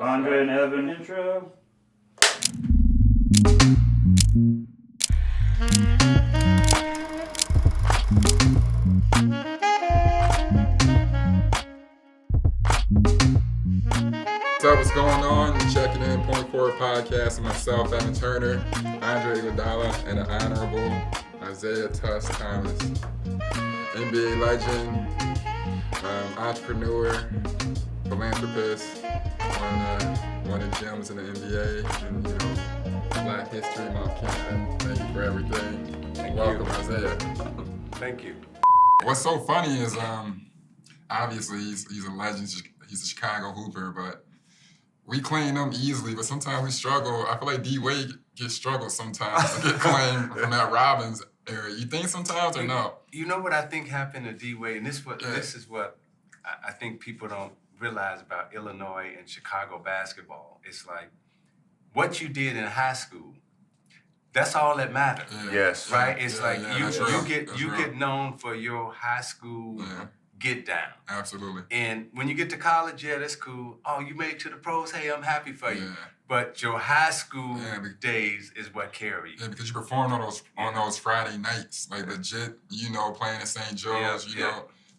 Andre and Evan intro. What's going on? You're checking in Point Forward Podcast with myself, Evan Turner, Andre Iguodala, and the Honorable Isiah Thomas, NBA legend, entrepreneur, philanthropist, one of the gems in the NBA, and Black History Month Canada. Thank you for everything. Welcome, Isiah. Thank you. What's so funny is, obviously he's a legend. He's a Chicago Hooper, but we claim him easily, but sometimes we struggle. I feel like D-Wade gets struggled sometimes to get claimed from that Robbins area. You think sometimes or no? You know what I think happened to D-Wade, and this is what I think people don't realize about Illinois and Chicago basketball. It's like what you did in high school, that's all that matters. Yeah. Yes. Right? It's you you get known for your high school get down. Absolutely. And when you get to college, that's cool. Oh, you made it to the pros. Hey, I'm happy for you. Yeah. But your high school days is what carry you. Yeah, because you performed on those Friday nights, like legit, playing at St. Joe's,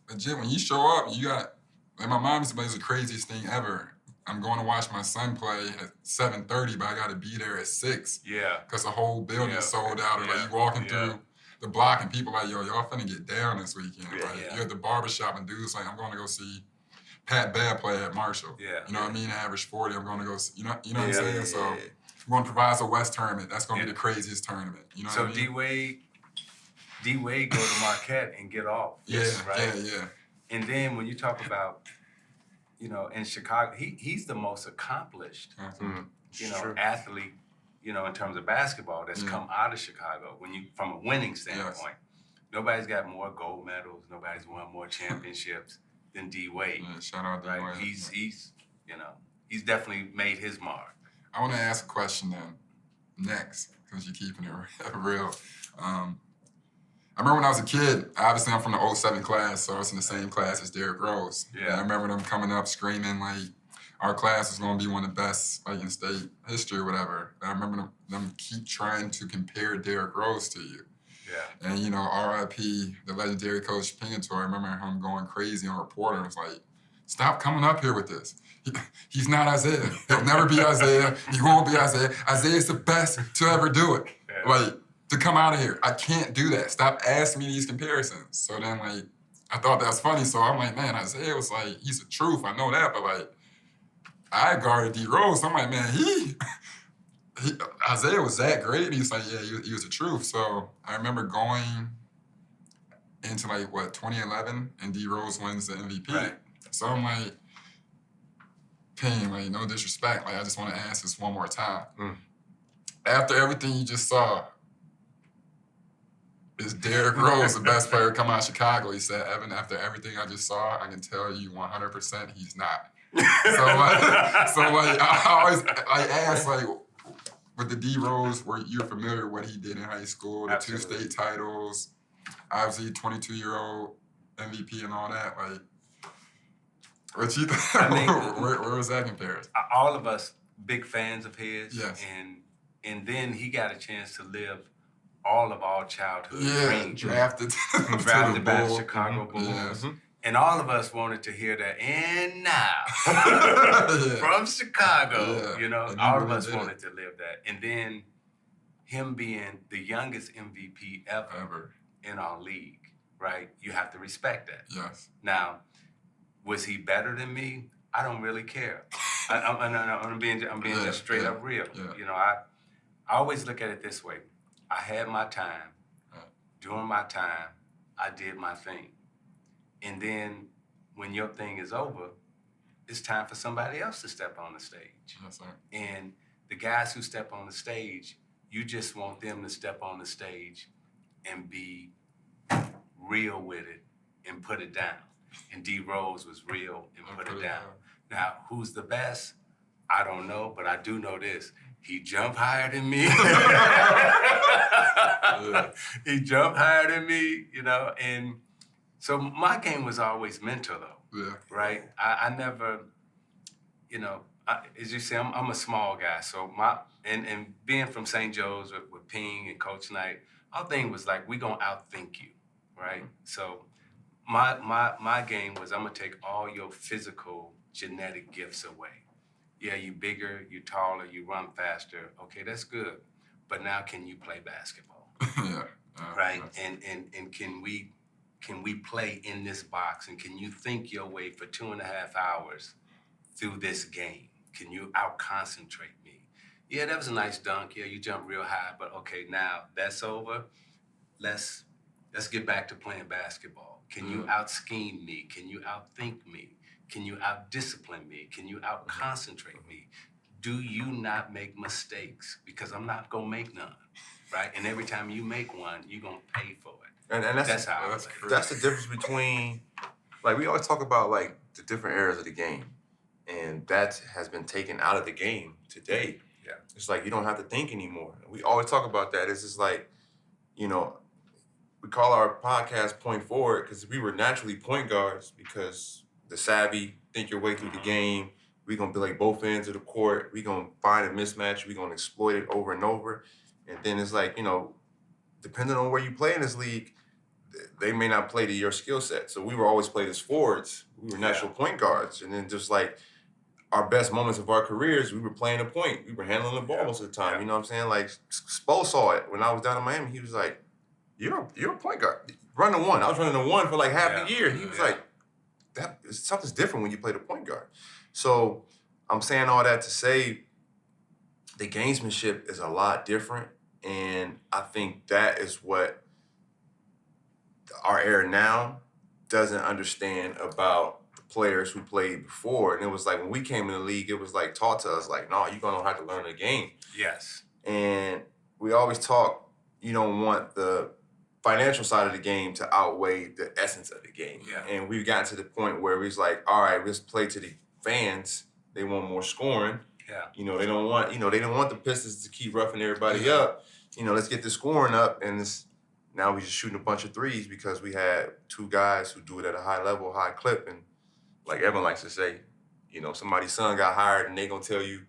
legit. When you show up, you got, like my mom used to say, it's the craziest thing ever. I'm going to watch my son play at 7:30, but I got to be there at 6. Yeah. Because the whole building is sold out. Or like you walking through the block and people like, y'all finna get down this weekend. You're at the barbershop and dudes like, I'm going to go see Pat Bad play at Marshall. Yeah. You know what I mean? Average 40, I'm going to go see, you know what I'm saying? So I'm going to provide a West tournament. That's going to be the craziest tournament. You know what I mean? So D-Wade go to Marquette and get off. Yeah. And then when you talk about, in Chicago, he's the most accomplished, athlete, in terms of basketball that's come out of Chicago. From a winning standpoint, nobody's got more gold medals, nobody's won more championships than D-Wade. Yeah, shout out D-Wade. Right? He's definitely made his mark. I want to ask a question then, next, because you're keeping it real. I remember when I was a kid, obviously I'm from the 07 class, so I was in the same class as Derrick Rose. Yeah. And I remember them coming up screaming like our class was going to be one of the best like in state history or whatever. And I remember them keep trying to compare Derrick Rose to you. Yeah. And R.I.P. the legendary coach Pingator, I remember him going crazy on Reporter. It was like, stop coming up here with this. He's not Isiah. He'll never be Isiah. He won't be Isiah. Isiah's the best to ever do it. Yeah. Like, to come out of here. I can't do that. Stop asking me these comparisons. So then, I thought that was funny. So I'm like, man, Isiah was like, he's the truth. I know that. But, I guarded D. Rose. I'm like, man, Isiah was that great. And he's like, yeah, he was the truth. So I remember going into, 2011, and D. Rose wins the MVP. Right. So I'm like, Payne, no disrespect. I just want to ask this one more time. After everything you just saw, is Derrick Rose the best player to come out of Chicago? He said, Evan, after everything I just saw, I can tell you 100% he's not. I always ask, with the D Rose, were you familiar with what he did in high school, the Absolutely. 2 state titles, obviously 22-year-old MVP and all that, what you think? Where was that comparison? All of us big fans of his. Yes. And then he got a chance to live all of our childhood dreams. Drafted Drafted by the Bulls. Chicago Bulls. Yeah. And all of us wanted to hear that. And now, from Chicago, And all he of us really did wanted to live that. And then him being the youngest MVP ever in our league, right? You have to respect that. Yes. Now, was he better than me? I don't really care. I'm being just straight up real. Yeah. I always look at it this way. I had my time. During my time, I did my thing. And then when your thing is over, it's time for somebody else to step on the stage. Yes, sir. And the guys who step on the stage, you just want them to step on the stage and be real with it and put it down. And D Rose was real and put it down. Now, who's the best? I don't know, but I do know this. He jumped higher than me. He jumped higher than me, and so my game was always mental, though. Yeah. Right? I never, as you say, I'm a small guy. So and being from St. Joe's with Ping and Coach Knight, our thing was like, we gonna outthink you, right? So my game was, I'm gonna take all your physical genetic gifts away. Yeah, you bigger, you taller, you run faster. Okay, that's good. But now can you play basketball? Yeah. Right? And can we play in this box? And can you think your way for 2.5 hours through this game? Can you out-concentrate me? Yeah, that was a nice dunk. Yeah, you jumped real high, but okay, now that's over. Let's get back to playing basketball. Can you out-scheme me? Can you out-think me? Can you out-discipline me? Can you out-concentrate me? Do you not make mistakes? Because I'm not gonna make none, right? And every time you make one, you're gonna pay for it. And That's how I play. that's the difference between, like, we always talk about like the different eras of the game, and that has been taken out of the game today. Yeah. It's like you don't have to think anymore. We always talk about that. It's just like, we call our podcast Point Forward because we were naturally point guards because the savvy, think your way through the game. We're going to be like both ends of the court. We're going to find a mismatch. We're going to exploit it over and over. And then it's like, depending on where you play in this league, they may not play to your skill set. So we were always played as forwards. We were natural point guards. And then just like our best moments of our careers, we were playing a point. We were handling the ball most of the time. Yeah. You know what I'm saying? Like Spo saw it when I was down in Miami. He was like, you're a point guard. Run the one. I was running the one for like half the year. He was like, something's different when you play the point guard. So I'm saying all that to say the gamesmanship is a lot different. And I think that is what our era now doesn't understand about the players who played before. And it was like when we came in the league, it was like taught to us like, no, you're gonna have to learn the game. Yes. And we always talk, you don't want the financial side of the game to outweigh the essence of the game. Yeah. And we've gotten to the point where it's like, all right, let's play to the fans. They want more scoring. Yeah. They don't want, they don't want the Pistons to keep roughing everybody up. Let's get the scoring up. And now we're just shooting a bunch of threes because we had two guys who do it at a high level, high clip. And like Evan likes to say, somebody's son got hired and they gonna tell you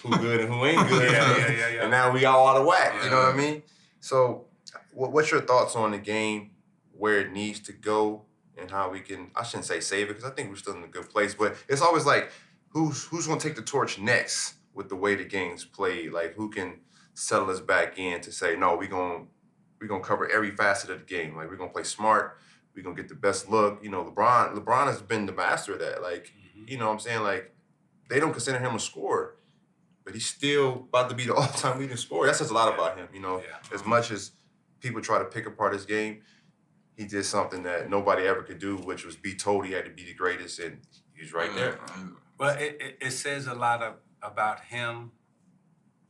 who good and who ain't good. Yeah. And now we all out of whack. Yeah. You know what I mean? So what's your thoughts on the game, where it needs to go, and how we can, I shouldn't say save it, because I think we're still in a good place, but it's always like, who's going to take the torch next with the way the game's played? Like, who can settle us back in to say, no, we're going to cover every facet of the game. Like, we're going to play smart. We're going to get the best look. LeBron has been the master of that. Like, you know what I'm saying? Like, they don't consider him a scorer, but he's still about to be the all-time leading scorer. That says a lot about him, As much as people try to pick apart his game, he did something that nobody ever could do, which was be told he had to be the greatest, and he's right there. Well, it says a lot about him,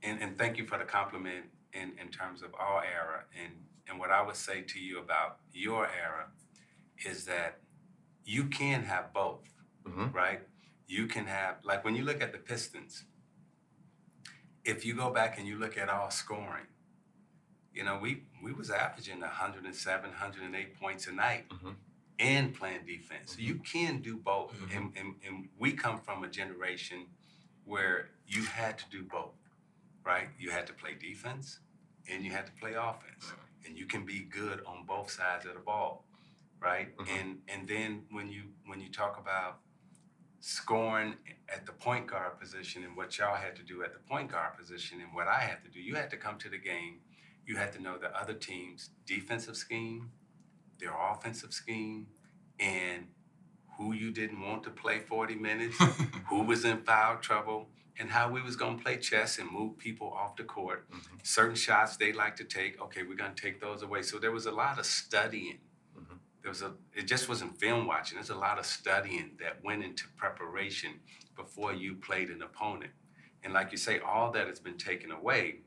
and thank you for the compliment in terms of our era. And what I would say to you about your era is that you can have both, right? You can have, like when you look at the Pistons, if you go back and you look at our scoring, we was averaging 107, 108 points a night and playing defense. So you can do both. And we come from a generation where you had to do both, right? You had to play defense and you had to play offense. And you can be good on both sides of the ball, right? And then when you talk about scoring at the point guard position and what y'all had to do at the point guard position and what I had to do, you had to come to the game. You had to know the other team's defensive scheme, their offensive scheme, and who you didn't want to play 40 minutes, who was in foul trouble, and how we was going to play chess and move people off the court. Certain shots they like to take, okay, we're going to take those away. So there was a lot of studying. It just wasn't film watching. There's a lot of studying that went into preparation before you played an opponent. And like you say, all that has been taken away.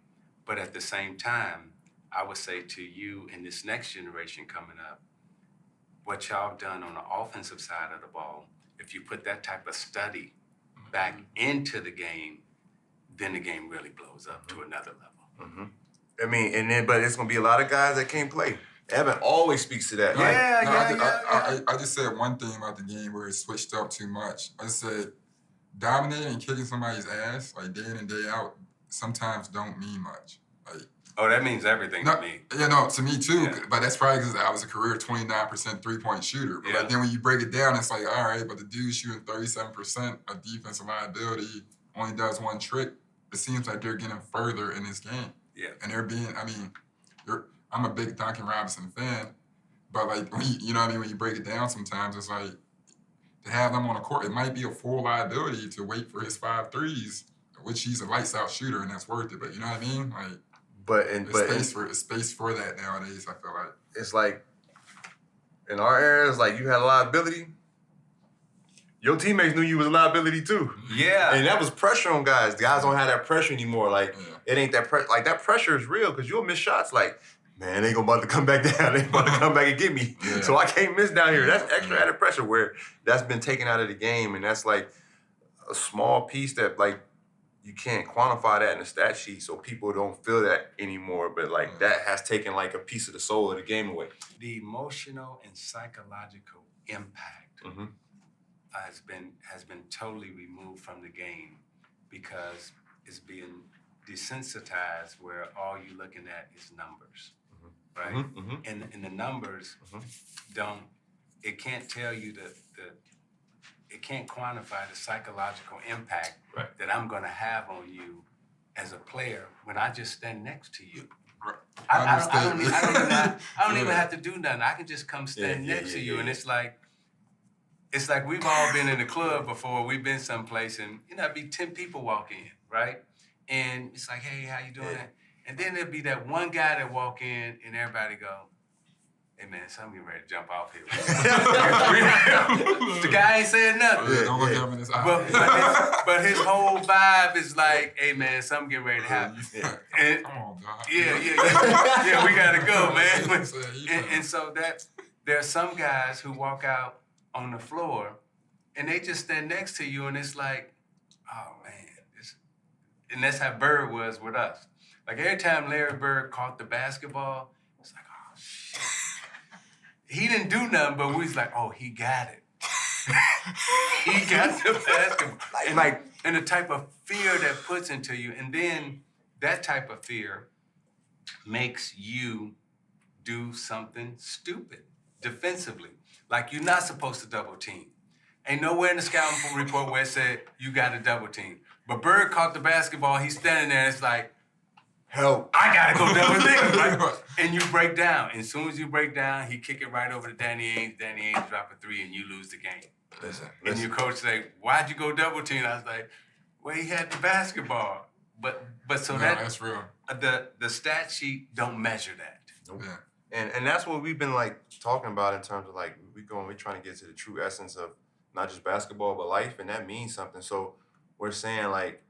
But at the same time, I would say to you and this next generation coming up, what y'all done on the offensive side of the ball, if you put that type of study back into the game, then the game really blows up to another level. I mean, but it's going to be a lot of guys that can't play. Evan always speaks to that. I just said one thing about the game where it switched up too much. I said dominating and kicking somebody's ass, like day in and day out, sometimes don't mean much. Like, Oh, that means everything to me. Yeah, no, to me too. Yeah. But that's probably because I was a career 29% three-point shooter. But like, then when you break it down, it's like, all right, but the dude shooting 37% of defensive liability only does one trick. It seems like they're getting further in this game. Yeah. And they're being, I mean, I'm a big Duncan Robinson fan, but like, when you know what I mean? When you break it down sometimes, it's like, to have them on the court, it might be a full liability to wait for his 5 threes, which he's a lights out shooter and that's worth it. But you know what I mean? Like, it's space for that nowadays, I feel like. It's like, in our era, it's like you had a liability. Your teammates knew you was a liability too. Yeah. And that was pressure on guys. The guys don't have that pressure anymore. Like, it ain't that pressure. Like, that pressure is real because you'll miss shots. Like, man, they ain't about to come back down. They about to come back and get me. Yeah. So I can't miss down here. That's extra added pressure where that's been taken out of the game. And that's like a small piece that, like, you can't quantify that in the stat sheet, so people don't feel that anymore. But like that has taken like a piece of the soul of the game away. The emotional and psychological impact has been totally removed from the game because it's being desensitized where all you're looking at is numbers, right? And the numbers it can't tell you it can't quantify the psychological impact that I'm going to have on you as a player when I just stand next to you. I don't even have to do nothing. I can just come stand next to you, and it's like we've all been in a club before. We've been someplace, and it'd be 10 people walk in, right? And it's like, hey, how you doing? And then there'd be that one guy that walk in, and everybody go, hey man, so I'm getting ready to jump off here. The guy ain't saying nothing. Yeah, don't look at him in his eye. But his whole vibe is like, hey man, something getting ready to happen. And, come on, dog. Yeah, we gotta go, man. And so there are some guys who walk out on the floor and they just stand next to you and it's like, oh man. And that's how Bird was with us. Like every time Larry Bird caught the basketball, it's like, oh shit. He didn't do nothing, but we was like, oh, he got it. He got the basketball. And the type of fear that puts into you. And then that type of fear makes you do something stupid defensively. Like you're not supposed to double team. Ain't nowhere in the scouting report where it said you got to double team. But Bird caught the basketball, he's standing there, it's like, help, I gotta go double team, right? And you break down. And as soon as you break down, he kick it right over to Danny Ainge. Danny Ainge drop a 3 and you lose the game. Listen. And your coach say, why'd you go double team? I was like, well, he had the basketball. But so that's real. The stat sheet don't measure that. Nope. Yeah. And that's what we've been like talking about in terms of like we're trying to get to the true essence of not just basketball but life, and that means something. So we're saying like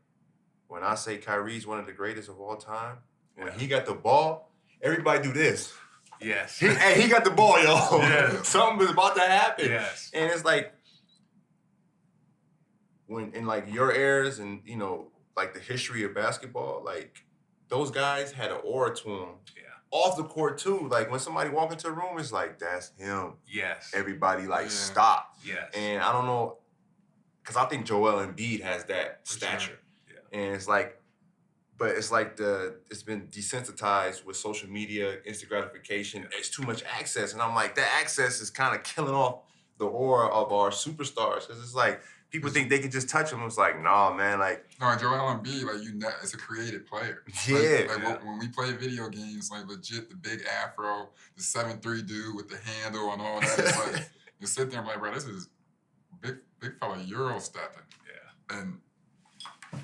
when I say Kyrie's one of the greatest of all time, when he got the ball, everybody do this. Yes. He got the ball, y'all. Yeah. Something is about to happen. Yes. And it's like when in like your eras and you know like the history of basketball, like those guys had an aura to them. Yeah. Off the court too. Like when somebody walk into a room, it's like that's him. Yes. Everybody like stop. Yes. And I don't know, because I think Joel Embiid has that stature. Sure. Yeah. And it's like, but it's like it's been desensitized with social media, instant gratification. It's too much access. And I'm like, that access is kind of killing off the aura of our superstars. Because it's like, people think they can just touch them. It's like, nah, man, like. No, Joel Embiid, like it's a creative player. Yeah. When we play video games, like legit, the big afro, the 7'3" dude with the handle and all that. It's like, you sit there and like, bro, this is big fella Euro stepping. Yeah. And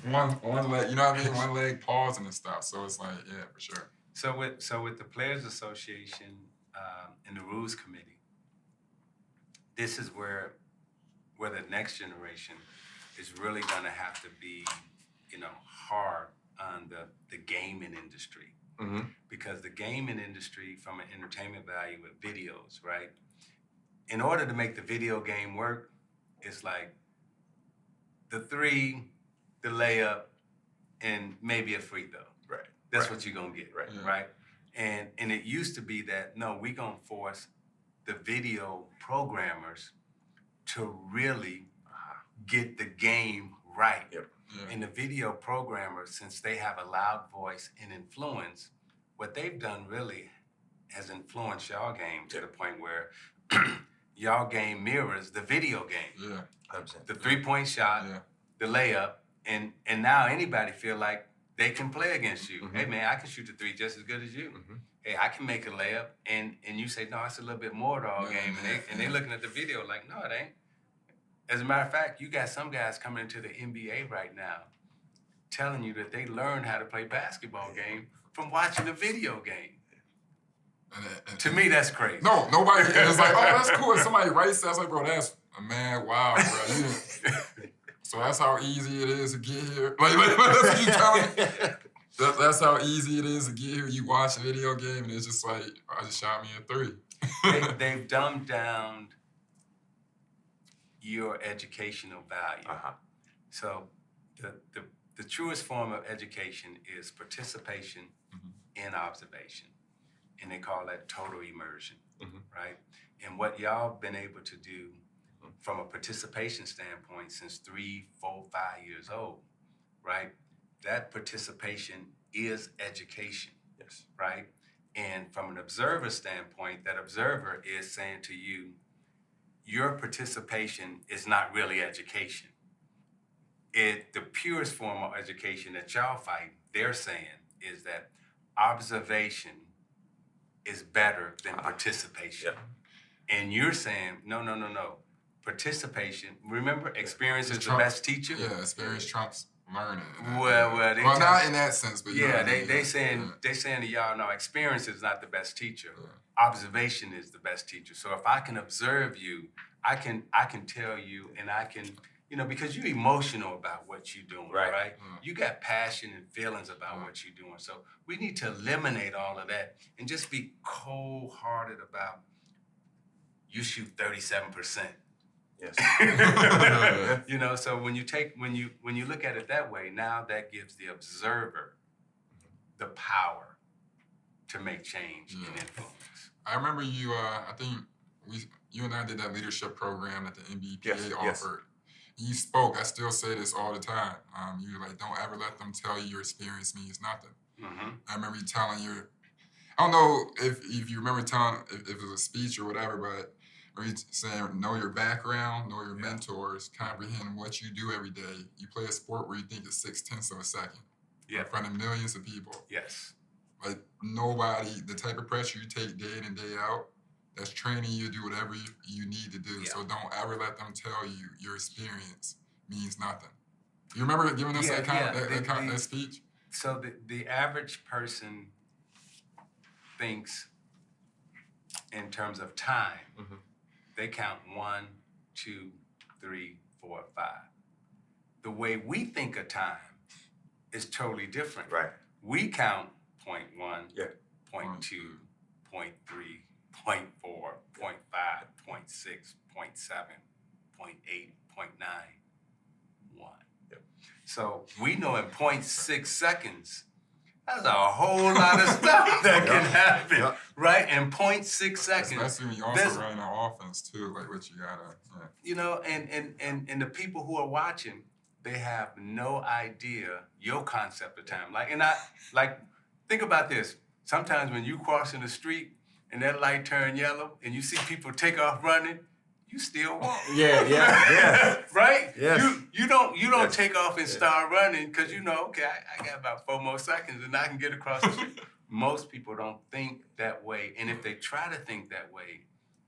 one leg, you know what I mean? One leg pausing and stuff. So it's like, yeah, for sure. So with the Players Association and the Rules Committee, this is where the next generation is really going to have to be, hard on the gaming industry. Mm-hmm. Because the gaming industry, from an entertainment value with videos, right? In order to make the video game work, it's like the 3, the layup, and maybe a free throw. Right. That's what you're going to get, right? Yeah. Right? And it used to be that, no, we're going to force the video programmers to really get the game right. Yep. Yeah. And the video programmers, since they have a loud voice and influence, what they've done really has influenced y'all game to the point where y'all game mirrors the video game. Yeah. 100%. The 3-point shot, Yeah. the layup, and now anybody feel like they can play against you. Mhm. Hey man, I can shoot the three just as good as you. Mhm. Hey, I can make a layup, and you say no, it's a little bit more to all game, and they looking at the video like no, it ain't. As a matter of fact, you got some guys coming into the NBA right now, telling you that they learned how to play basketball game from watching a video game. And To me, that's crazy. No, nobody. It's like, oh, that's cool. And somebody writes that, I was like, bro, that's man, wow, bro. So that's how easy it is to get here. Like that's what you telling me. That's how easy it is to get here. You watch a video game and it's just like, I just shot me a 3. They've dumbed down your educational value. Uh-huh. So the truest form of education is participation in observation. And they call that total immersion, right? And what y'all been able to do from a participation standpoint since 3, 4, 5 years old, right? That participation is education, Yes. right? And from an observer standpoint, that observer is saying to you, your participation is not really education. The purest form of education that y'all fight, they're saying, is that observation is better than participation. Yeah. And you're saying, no. Participation, remember, experience is the Trump- best teacher? Yeah, experience trumps learning. Well, Well, not in that sense, but yeah, they they saying to y'all, no, experience is not the best teacher. Yeah. Observation is the best teacher. So if I can observe you, I can tell you, and I can, because you're emotional about what you're doing, right? You got passion and feelings about what you're doing. So we need to eliminate all of that and just be cold-hearted about you shoot 37%. Yes. So when you look at it that way, now that gives the observer the power to make change and influence. I remember you. I think you and I did that leadership program that the NBPA Yes. offered. You spoke. I still say this all the time. You were like, don't ever let them tell you your experience means nothing. Mm-hmm. I remember you telling I don't know if you remember telling if it was a speech or whatever, but where you saying know your background, know your mentors, comprehend what you do every day. You play a sport where you think it's 0.6 of a second in front of millions of people. Yes. Like nobody, the type of pressure you take day in and day out, that's training you to do whatever you need to do. Yeah. So don't ever let them tell you your experience means nothing. You remember giving us that speech? So the average person thinks in terms of time. Mhm. They count 1, 2, 3, 4, 5. The way we think of time is totally different. Right. We count 0.1, Yeah. 0.2, 0.3, 0.4, 0.5, 0.6, 0.7, 0.8, 0.9, 1. Yep. So we know in 0.6 seconds, that's a whole lot of stuff that can happen, right? In 0.6 seconds. Especially when you also running an offense too, like what you gotta. Yeah. And the people who are watching, they have no idea your concept of time. Think about this. Sometimes when you crossing the street and that light turn yellow and you see people take off running, you still walk. Yeah. Right? Yes. You don't take off and start running because okay, I got about 4 more seconds and I can get across the street. Most people don't think that way. And if they try to think that way,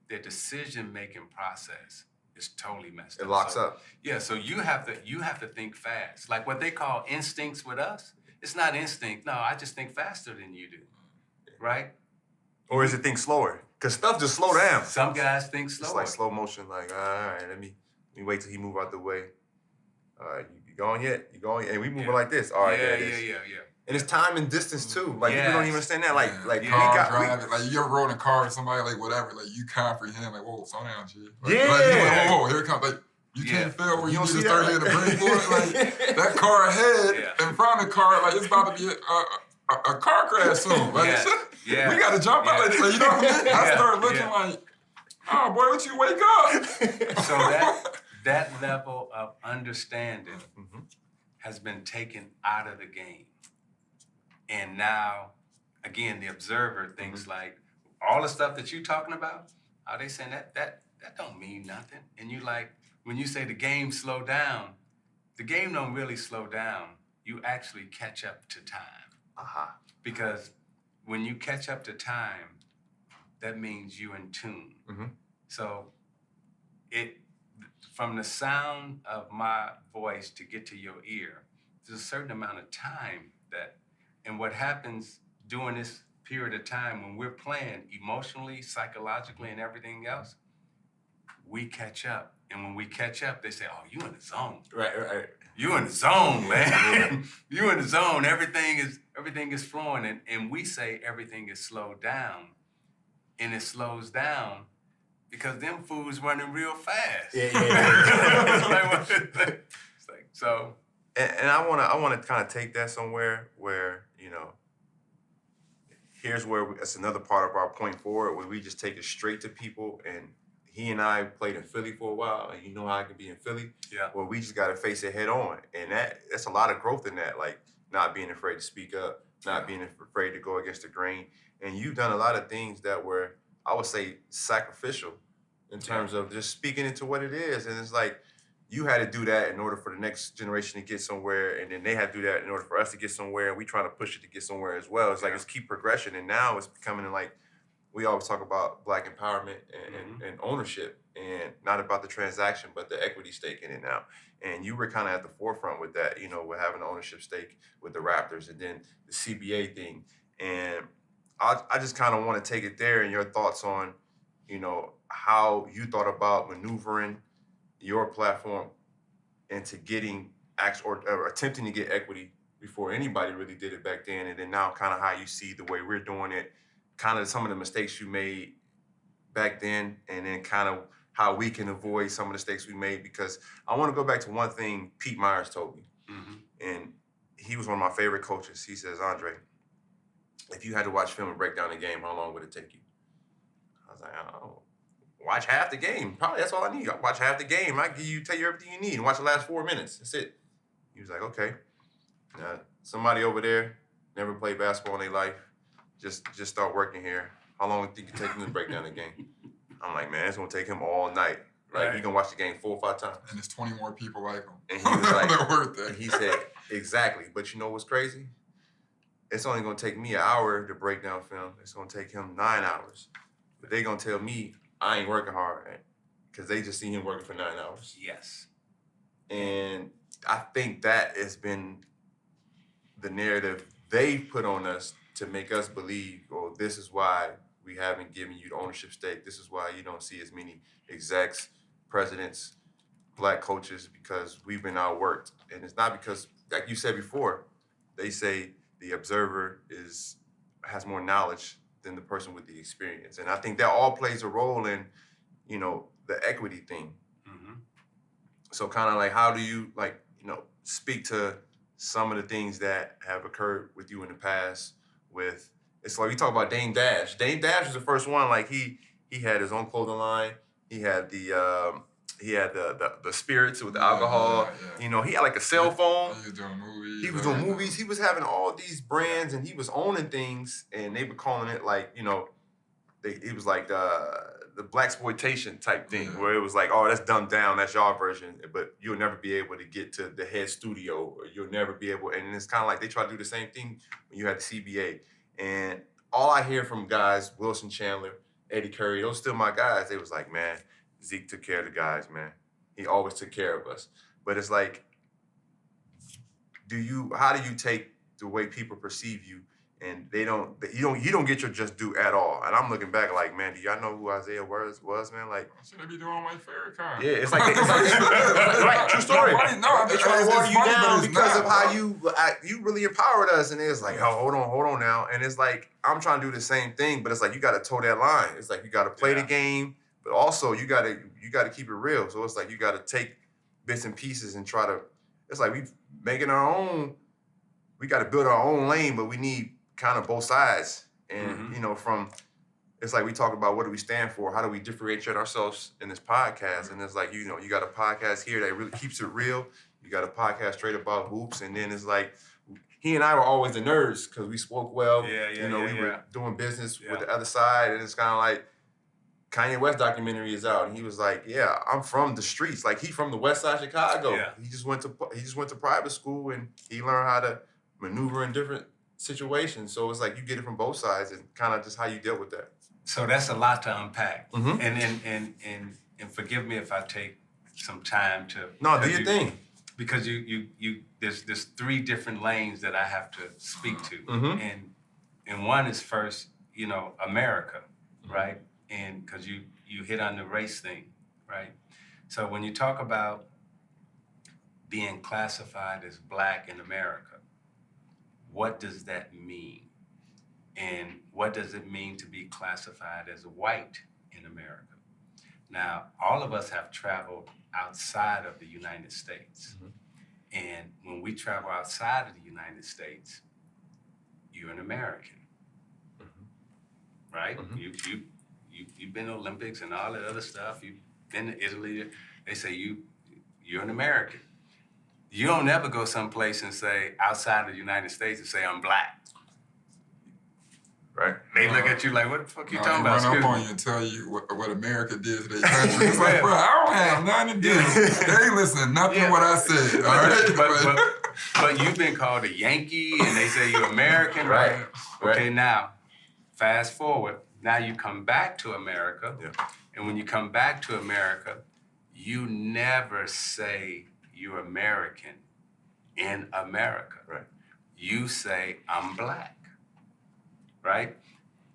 their decision-making process is totally messed up. It locks up. Yeah, so you have to think fast. Like what they call instincts with us, it's not instinct. No, I just think faster than you do. Right? Or is it think slower? Because stuff just slow down. Some guys think slower. It's like slow motion, like, all right, let me wait till he move out the way. You going yet? You going? And we moving like this. All right, there it is. Yeah. And it's time and distance too. Like people don't even understand that. Like Like you ever rode in a car with somebody, like whatever, like you comprehend, like whoa, slow down, G. Like, Yeah. Like, whoa, here it comes. Like you can't feel where you need to start hitting the brake, boy. Like that car ahead in front of the car, like it's about to be a car crash soon. Like we gotta jump out. Like, you know what I mean? I started looking like, oh boy, what you wake up? So that level of understanding Mm-hmm. has been taken out of the game. And now, again, the observer thinks like, all the stuff that you talking about, are they saying that don't mean nothing? And you like, when you say the game slow down, the game don't really slow down. You actually catch up to time. Because when you catch up to time, that means you're in tune. Mm-hmm. So from the sound of my voice to get to your ear, there's a certain amount of time and what happens during this period of time when we're playing emotionally, psychologically, and everything else, we catch up. And when we catch up, they say, oh, you in the zone. Right. You in the zone, man. You in the zone. Everything is flowing. And we say everything is slowed down. And it slows down because them fools running real fast. Yeah. It's like, so. And I wanna kind of take that somewhere where, here's where it's another part of our point forward where we just take it straight to people. And he and I played in Philly for a while, and you know how I can be in Philly. Yeah. Where we just got to face it head on, and that's a lot of growth in that. Like not being afraid to speak up, not being afraid to go against the grain. And you've done a lot of things that were, I would say, sacrificial in terms of just speaking into what it is. And it's like you had to do that in order for the next generation to get somewhere, and then they had to do that in order for us to get somewhere. And we trying to push it to get somewhere as well. It's like it's keep progression, and now it's becoming like we always talk about Black empowerment and ownership, and not about the transaction, but the equity stake in it now. And you were kind of at the forefront with that, with having an ownership stake with the Raptors, and then the CBA thing. And I just kind of want to take it there, and your thoughts on, how you thought about maneuvering your platform into getting or attempting to get equity before anybody really did it back then, and then now kind of how you see the way we're doing it, kind of some of the mistakes you made back then, and then kind of how we can avoid some of the mistakes we made. Because I want to go back to one thing Pete Myers told me, and he was one of my favorite coaches. He says, Andre, if you had to watch film and break down the game, how long would it take you? I was like, oh, watch half the game. Probably that's all I need. I'll watch half the game. I tell you everything you need, and watch the last 4 minutes. That's it. He was like, okay. Somebody over there never played basketball in their life. Just start working here. How long do you think it take him to break down the game? I'm like, man, it's gonna take him all night. Right? He's gonna watch the game 4 or 5 times. And there's 20 more people like him. And he was like, they're worth it. And he said, exactly. But you know what's crazy? It's only gonna take me an hour to break down film. It's gonna take him 9 hours. But they gonna tell me I ain't working hard because they just see him working for 9 hours. Yes. And I think that has been the narrative they put on us to make us believe, oh, this is why we haven't given you the ownership stake. This is why you don't see as many execs, presidents, Black coaches, because we've been outworked. And it's not because, like you said before, they say the observer has more knowledge than the person with the experience. And I think that all plays a role in, the equity thing. So kind of like, how do you speak to some of the things that have occurred with you in the past with, it's like we talk about Dame Dash. Dame Dash was the first one, like he had his own clothing line. He had the spirits with the alcohol. Yeah. He had like a cell phone. He was doing movies. He was doing movies. He was having all these brands, and he was owning things, and they were calling it like, it was like the blaxploitation type thing, where it was like, oh, that's dumbed down, that's your version, but you'll never be able to get to the head studio, or you'll never be able, and it's kind of like they try to do the same thing when you had the CBA. And all I hear from guys, Wilson Chandler, Eddie Curry, those still my guys, they was like, man, Zeke took care of the guys, man. He always took care of us. But it's like, how do you take the way people perceive you, and you don't get your just due at all? And I'm looking back like, man, do y'all know who Isiah was, man? Like, Should I be doing my favorite kind? yeah, it's like right, true story. No, They try to water you down because not, of how you really empowered us, and it's like, oh, hold on now, and it's like I'm trying to do the same thing, but it's like you got to toe that line. It's like you got to play the game, but also you got to keep it real. So it's like you got to take bits and pieces and try to. It's like we making our own. We got to build our own lane, but we need kind of both sides, and from it's like we talk about what do we stand for? How do we differentiate ourselves in this podcast? And it's like, you know, you got a podcast here that really keeps it real. You got a podcast straight about hoops. And then it's like, he and I were always the nerds because we spoke well. We were doing business with the other side. And it's kind of like, Kanye West documentary is out, and he was like, "Yeah, I'm from the streets. Like he from the West Side of Chicago. Yeah. He just went to private school, and he learned how to maneuver in different situations. So it's like you get it from both sides, and kind of just how you deal with that." So that's a lot to unpack. Mhm. And forgive me if I take some time to. No, do your thing. Because there's three different lanes that I have to speak to, Mhm. and one is first, you know, America, right? And because you hit on the race thing, right? So when you talk about being classified as Black in America, what does that mean? And what does it mean to be classified as white in America? Now, all of us have traveled outside of the United States. And when we travel outside of the United States, you're an American, right? You've been to Olympics and all that other stuff. You've been to Italy. They say you're an American. You don't ever go someplace and say, outside of the United States, and say, I'm Black. Right. They look at you like, what the fuck you talking about? Run up on you and tell you what America did to their country. It's like, bro, I don't have nothing to do. They ain't listening to nothing what I said, all right? But you've been called a Yankee, and they say you're American, right? Okay, now, fast forward. Now you come back to America, and when you come back to America, you never say you're American in America. Right. You say, I'm Black. Right?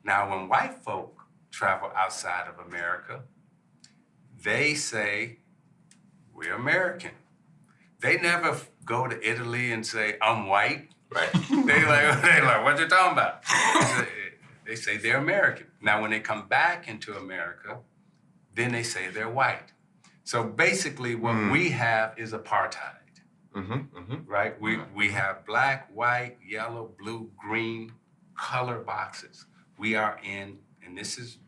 Now, when white folk travel outside of America, they say, we're American. They never go to Italy and say, I'm white. Right. they like, what you talking about? They say they're American. Now, when they come back into America, then they say they're white. So basically, what we have is apartheid. Right? We have black, white, yellow, blue, green, color boxes. We are in, and this is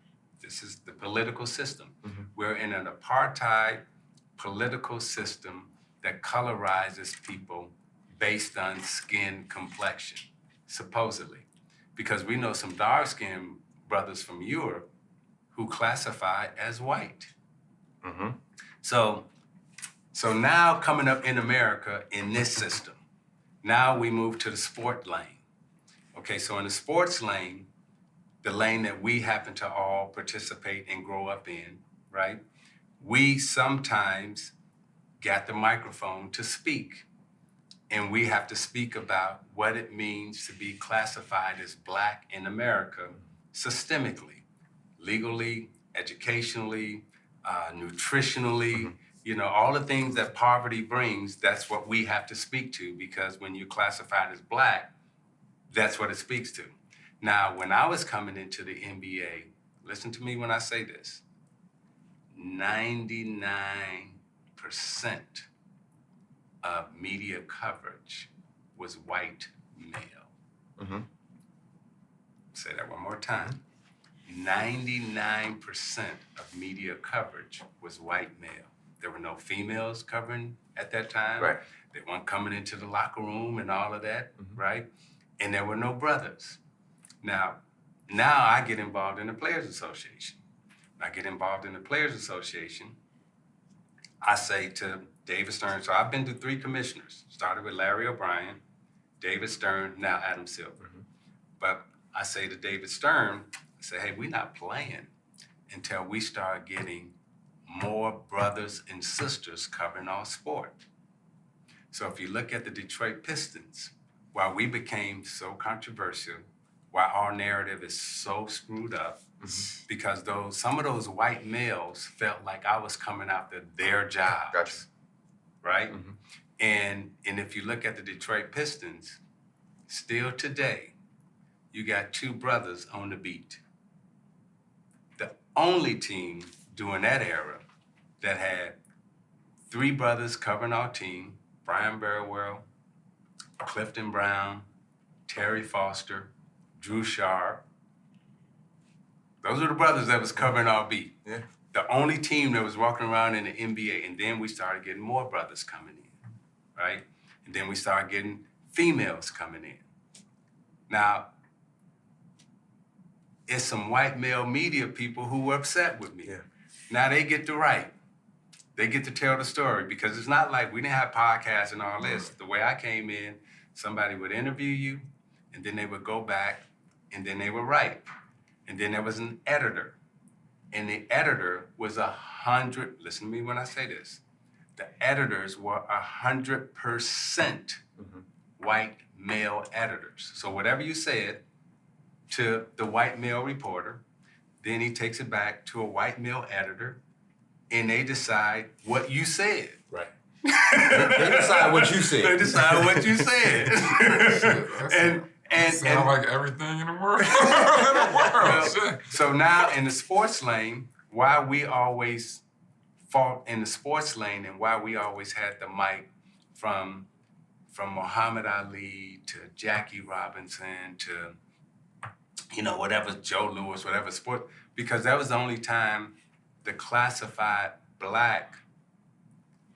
the political system. We're in an apartheid political system that colorizes people based on skin complexion, supposedly. Because we know some dark-skinned brothers from Europe who classify as white. So now coming up in America in this system, now we move to the sport lane. Okay, so in the sports lane, the lane that we happen to all participate and grow up in, right? We sometimes got the microphone to speak, and we have to speak about what it means to be classified as Black in America systemically, legally, educationally, nutritionally, you know, all the things that poverty brings, that's what we have to speak to, because when you're classified as Black, that's what it speaks to. Now, when I was coming into the NBA, listen to me when I say this, 99% of media coverage was white male. Say that one more time. 99% of media coverage was white male. There were no females covering at that time. Right. They weren't coming into the locker room and all of that, right? And there were no brothers. Now I get involved in the Players Association. When I get involved in the Players Association, I say to David Stern, so I've been to 3 commissioners. Started with Larry O'Brien, David Stern, now Adam Silver. But I say to David Stern, I say, hey, we're not playing until we start getting more brothers and sisters covering our sport. So if you look at the Detroit Pistons, why we became so controversial, why our narrative is so screwed up, because some of those white males felt like I was coming after their jobs. Gotcha. Right? And if you look at the Detroit Pistons, still today, you got 2 brothers on the beat. The only team during that era that had 3 brothers covering our team, Brian Burwell, Clifton Brown, Terry Foster, Drew Sharp, Those were the brothers that was covering our beat. Yeah. The only team that was walking around in the NBA. And then we started getting more brothers coming in, right? And then we started getting females coming in. Now, it's some white male media people who were upset with me. Yeah. Now they get to write. They get to tell the story because it's not like we didn't have podcasts and all this. The way I came in, somebody would interview you, and then they would go back, and then they would write. And then there was an editor. And the editor was 100, listen to me when I say this, the editors were 100% white male editors. So whatever you said to the white male reporter, then he takes it back to a white male editor, and they decide what you said. Right. They decide what you said. They decide what you said. It sounds like everything in the world. Shit. So now in the sports lane, why we always fought in the sports lane and why we always had the mic from Muhammad Ali to Jackie Robinson to, whatever, Joe Louis, whatever sport, because that was the only time the classified black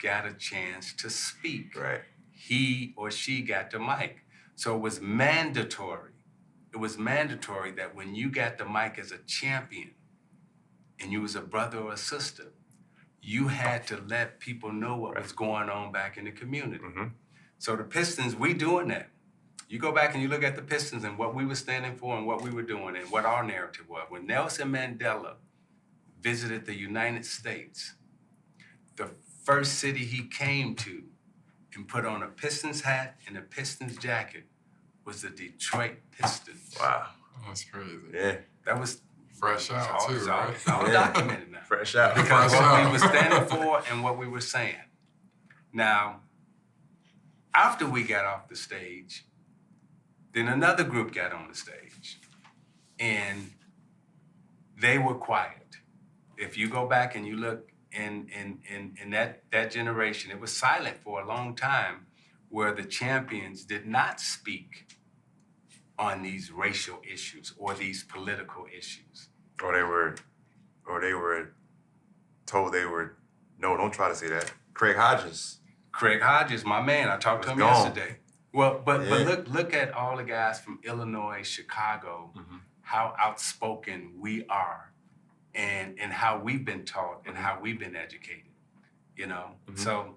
got a chance to speak. Right. He or she got the mic. So it was mandatory. It was mandatory that when you got the mic as a champion and you was a brother or a sister, you had to let people know what was going on back in the community. So the Pistons, we doing that. You go back and you look at the Pistons and what we were standing for and what we were doing and what our narrative was. When Nelson Mandela visited the United States, the first city he came to and put on a Pistons hat and a Pistons jacket was the Detroit Pistons. Wow. That's crazy. Yeah. That was Fresh out, too, right? It's all documented now. Fresh out. Because what we were standing for and what we were saying. Now, after we got off the stage, then another group got on the stage. And they were quiet. If you go back and you look in that generation, it was silent for a long time where the champions did not speak on these racial issues or these political issues. Or they were told no, don't try to say that. Craig Hodges, my man, I talked to him gone. yesterday. Well, but look at all the guys from Illinois, Chicago, how outspoken we are and how we've been taught and how we've been educated, So,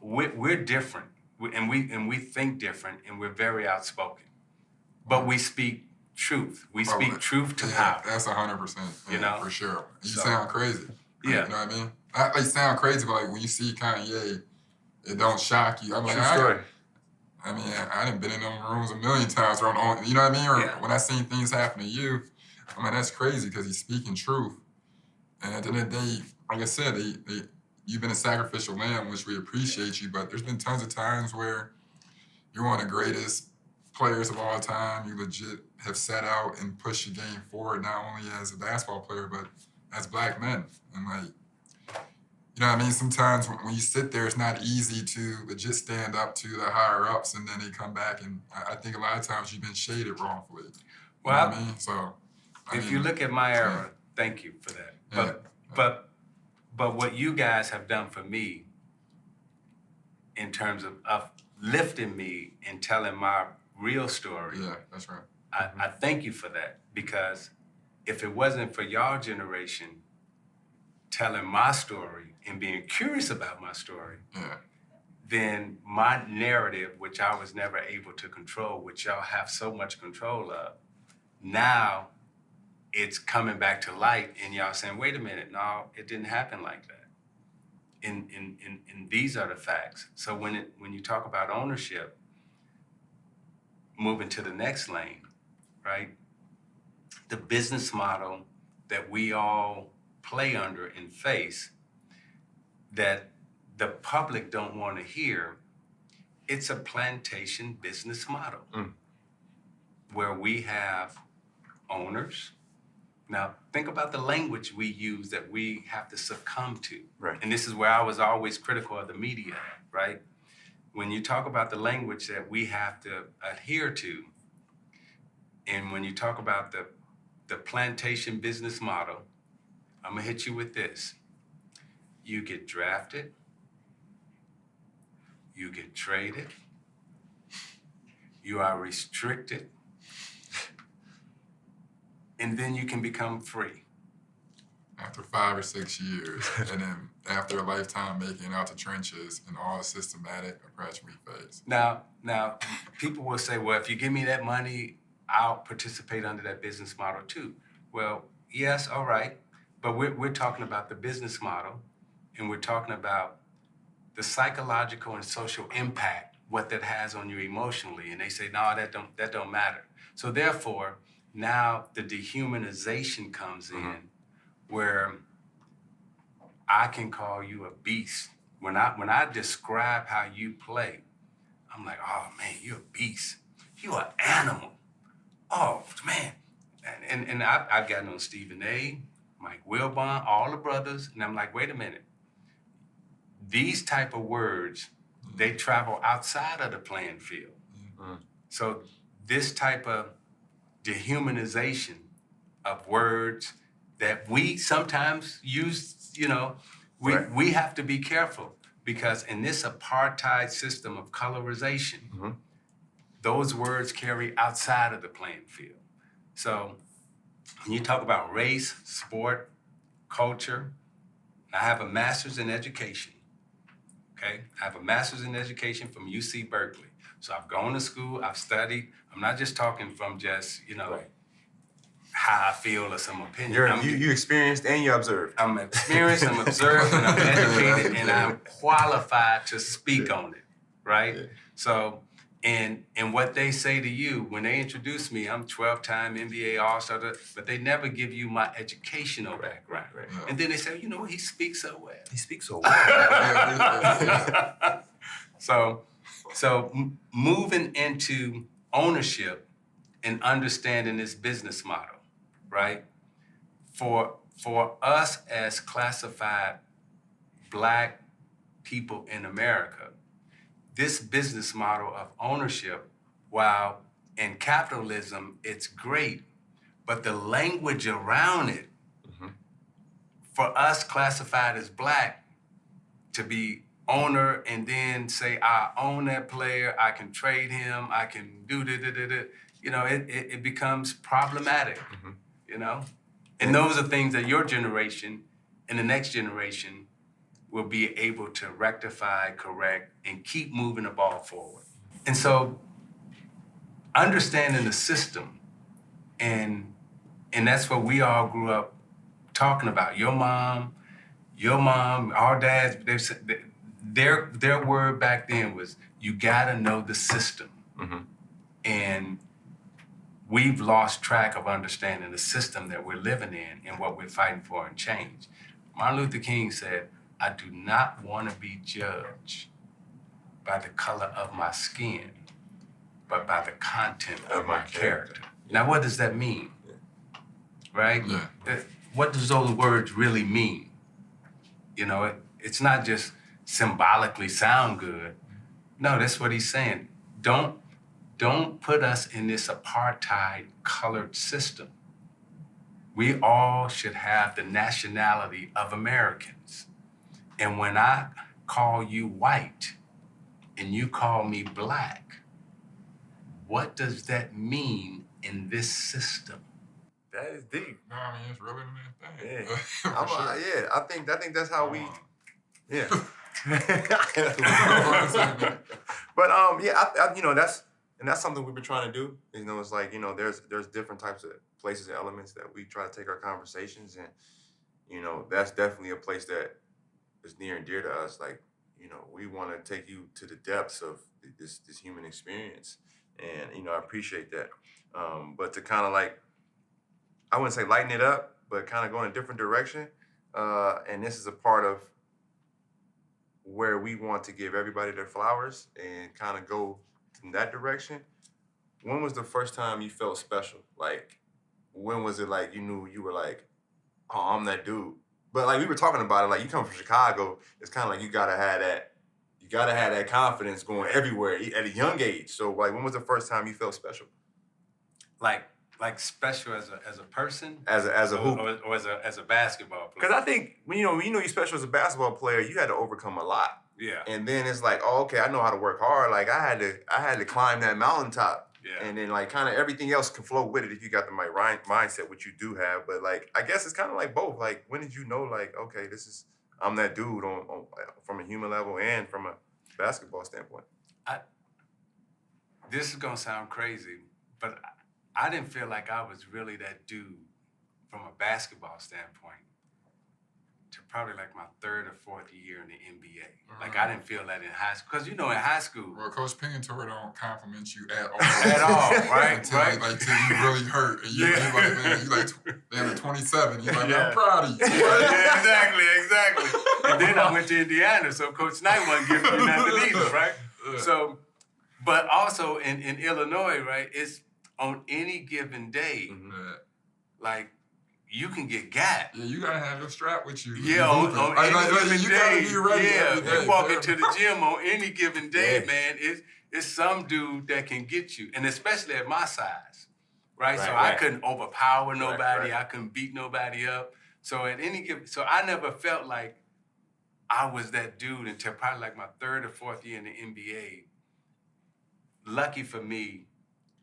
we're different and we think different and we're very outspoken, but we speak truth. We speak truth to power. That's 100%, for sure. You sound crazy. Yeah. You know what I mean? They sound crazy, but like when you see Kanye, it don't shock you. I'm like, true story. I done been in them rooms a million times. You know what I mean? Or when I seen things happen to you, I mean, that's crazy because he's speaking truth. And at the end of the day, like I said, you've been a sacrificial lamb, which we appreciate you, but there's been tons of times where you're one of the greatest players of all time. You legit have set out and pushed your game forward, not only as a basketball player, but as black men. And like, you know what I mean? Sometimes when you sit there, it's not easy to legit stand up to the higher ups and then they come back. And I think a lot of times you've been shaded wrongfully. You know what I mean? So, if you look at my era, thank you for that. But what you guys have done for me in terms of lifting me and telling my real story. Yeah, that's right. I thank you for that because if it wasn't for y'all generation telling my story and being curious about my story, then my narrative, which I was never able to control, which y'all have so much control of, now it's coming back to light and y'all saying, wait a minute, no, it didn't happen like that. And these are the facts. So when you talk about ownership, moving to the next lane, right? The business model that we all play under and face that the public don't want to hear, it's a plantation business model where we have owners. Now, think about the language we use that we have to succumb to. Right. And this is where I was always critical of the media, right? When you talk about the language that we have to adhere to, and when you talk about the the plantation business model, I'm gonna hit you with this. You get drafted, you get traded, you are restricted, and then you can become free. After 5 or 6 years, and then after a lifetime making it out the trenches and all the systematic oppression we face. Now, people will say, well, if you give me that money, I'll participate under that business model too. Well, yes, all right, but we're talking about the business model, and we're talking about the psychological and social impact, what that has on you emotionally. And they say, no, that don't matter. So therefore, now the dehumanization comes in, where I can call you a beast. When I describe how you play, I'm like, oh man, you're a beast. You're an animal. Oh man. And I've gotten on Stephen A., Mike Wilbon, all the brothers, and I'm like, wait a minute. These type of words, they travel outside of the playing field. So this type of dehumanization of words that we sometimes use, we have to be careful, because in this apartheid system of colorization, those words carry outside of the playing field. So when you talk about race, sport, culture, I have a master's in education. Okay, I have a master's in education from UC Berkeley. So I've gone to school, I've studied. I'm not just talking from just, how I feel or some opinion. You experienced and you observed. I'm experienced, I'm observed, and I'm educated, and I'm qualified to speak on it, right? Yeah. So, and what they say to you, when they introduce me, I'm 12-time NBA All-Star, but they never give you my educational background. Right. Yeah. And then they say, he speaks so well. He speaks so well. So moving into ownership and understanding this business model, right? For us as classified Black people in America, this business model of ownership, while in capitalism, it's great, but the language around it, for us classified as Black, to be owner and then say, I own that player, I can trade him, I can do it becomes problematic, And those are things that your generation and the next generation will be able to rectify, correct, and keep moving the ball forward. And so understanding the system, and that's what we all grew up talking about. Your mom, our dads, their word back then was, you gotta know the system. And we've lost track of understanding the system that we're living in and what we're fighting for and change. Martin Luther King said, I do not want to be judged by the color of my skin, but by the content of my character. Now, what does that mean? Right? Yeah. What does those words really mean? It's not just symbolically sound good. No, that's what he's saying. Don't put us in this apartheid colored system. We all should have the nationality of Americans. And when I call you white and you call me Black, what does that mean in this system? That is deep. No, I mean, it's really the thing. Yeah. I think that's how we. Yeah. But that's something we've been trying to do. It's like, there's different types of places and elements that we try to take our conversations, and that's definitely a place that is near and dear to us. Like, we want to take you to the depths of this human experience, and I appreciate that. But to kind of I wouldn't say lighten it up, but kind of go in a different direction. And this is a part of where we want to give everybody their flowers and kind of go in that direction. When was the first time you felt special? When was it you knew you were oh, I'm that dude? But we were talking about it, you come from Chicago, it's kind of you gotta have that confidence going everywhere at a young age. So when was the first time you felt special? Like special as a person, as a hoop. or as a basketball player. Because I think when you know you're special as a basketball player, you had to overcome a lot. Yeah. And then it's like, oh, okay, I know how to work hard. Like I had to climb that mountaintop. Yeah. And then like kind of everything else can flow with it if you got the right mindset, which you do have. But like I guess it's kind of like both. Like when did you know like, okay, I'm that dude on from a human level and from a basketball standpoint? This is gonna sound crazy, but I didn't feel like I was really that dude from a basketball standpoint to probably like my third or fourth year in the NBA. Like I didn't feel that in high school, because in high school. Well, Coach Pingator don't compliment you at all. At all, right? Until, right. Like till you really hurt, and you like, man, you like, man, 27. You're like, man, Yeah. I'm proud of you. Yeah, exactly. And then I went to Indiana, so Coach Knight wasn't giving me nothing either, right? Yeah. So, but also in Illinois, right? It's on any given day, Yeah. like you can get got. Yeah, you gotta have your strap with you. Yeah, on any given you day. gotta be ready. Yeah, every day, you walk man. into the gym on any given day, Yeah. man. It's some dude that can get you, and especially at my size, right? So Right. I couldn't overpower nobody. right. I couldn't beat nobody up. So at any given, so I never felt like I was that dude until probably like my third or fourth year in the NBA. Lucky for me,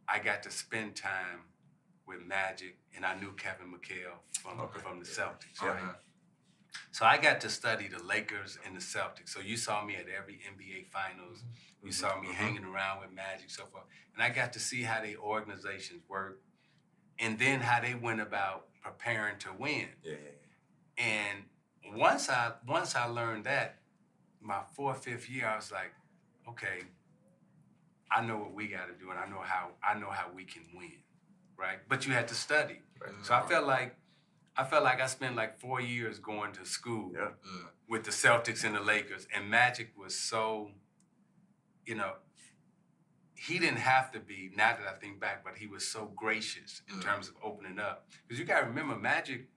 I got to spend time with Magic, and I knew Kevin McHale from the Celtics, right? Uh-huh. So I got to study the Lakers and the Celtics. So you saw me at every NBA Finals. You saw me hanging around with Magic, so forth. And I got to see how their organizations work, and then how they went about preparing to win. Yeah. And once I learned that, my fourth, fifth year, I was like, okay, I know what we got to do, and I know how we can win, right? But you had to study. Right. So I felt like I spent like 4 years going to school Yeah. Yeah. with the Celtics and the Lakers, and Magic was so, he didn't have to be, now that I think back, but he was so gracious in terms of opening up. Because you got to remember, Magic,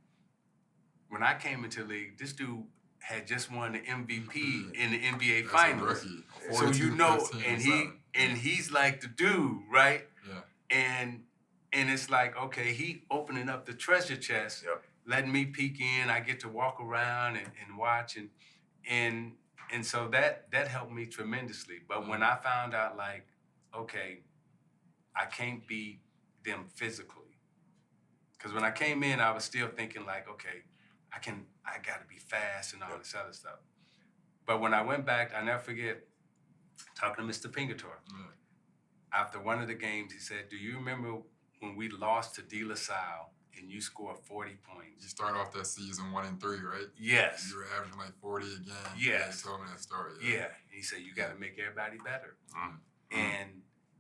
when I came into the league, this dude had just won the MVP in the NBA As a Finals. rookie, So 42, 15, and 7. he's like the dude, right? Yeah. And it's like, okay, he opening up the treasure chest, Yep. letting me peek in. I get to walk around and watch, and so that helped me tremendously. But when I found out, like, okay, I can't beat them physically, because when I came in, I was still thinking like, okay, I got to be fast and all this other stuff. But when I went back, I never forget talking to Mr. Pingator. Yeah. After one of the games, he said, "Do you remember when we lost to De La Salle and you scored 40 points?" You start off that season 1-3, right? Yes. You were averaging like 40 a game. Yes. Yeah, you told me that story. Yeah. And he said, "You got to make everybody better." Mm.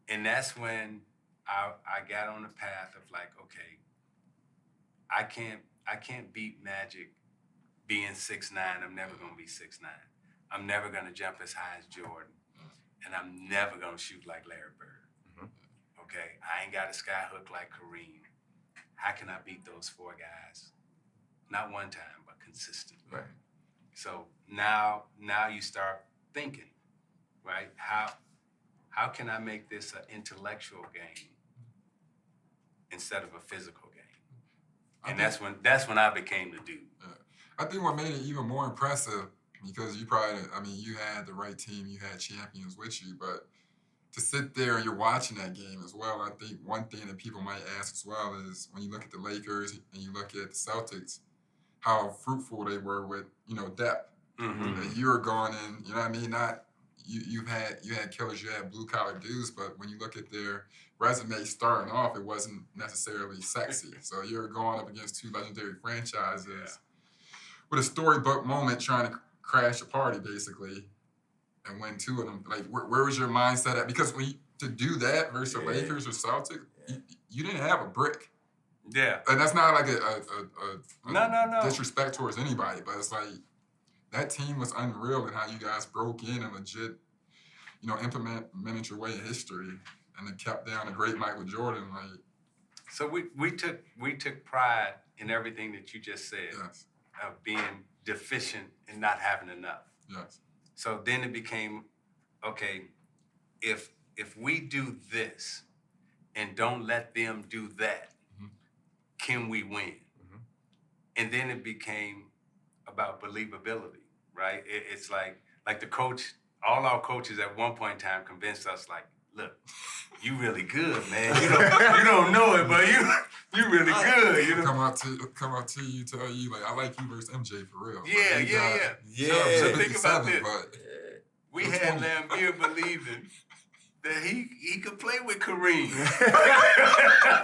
And that's when I got on the path of like, okay, I can't beat Magic being 6'9". I'm never gonna be 6'9". I'm never gonna jump as high as Jordan, and I'm never gonna shoot like Larry Bird. Okay, I ain't got a sky hook like Kareem. How can I beat those four guys? Not one time, but consistently. Right. So now you start thinking, right? How can I make this an intellectual game instead of a physical game? And that's when I became the dude. I think what made it even more impressive, because you had the right team, you had champions with you, but to sit there and you're watching that game as well, I think one thing that people might ask as well is when you look at the Lakers and you look at the Celtics, how fruitful they were with, depth. Mm-hmm. That you were going in, you know what I mean? Not you had killers, you had blue collar dudes, but when you look at their resume starting off, it wasn't necessarily sexy. So you're going up against two legendary franchises with a storybook moment trying to crash a party basically and win two of them. Like where was your mindset at? Because to do that versus the Lakers or Celtics, you didn't have a brick. Yeah. And that's not like a No. disrespect towards anybody, but it's like that team was unreal in how you guys broke in and legit, implemented your way in history and then kept down the great Michael Jordan. Like, So we took pride in everything that you just said, yes, of being deficient and not having enough. yes, So then it became, okay, if we do this and don't let them do that, can we win? And then it became about believability, right? It's like the coach, all our coaches at one point in time convinced us, like, look, you really good, man. You don't know it, but you really good. You know? Come out to you, tell you, like, I like you versus MJ for real. Yeah, like, yeah. So think about this. But We had Lambeer believing that he could play with Kareem.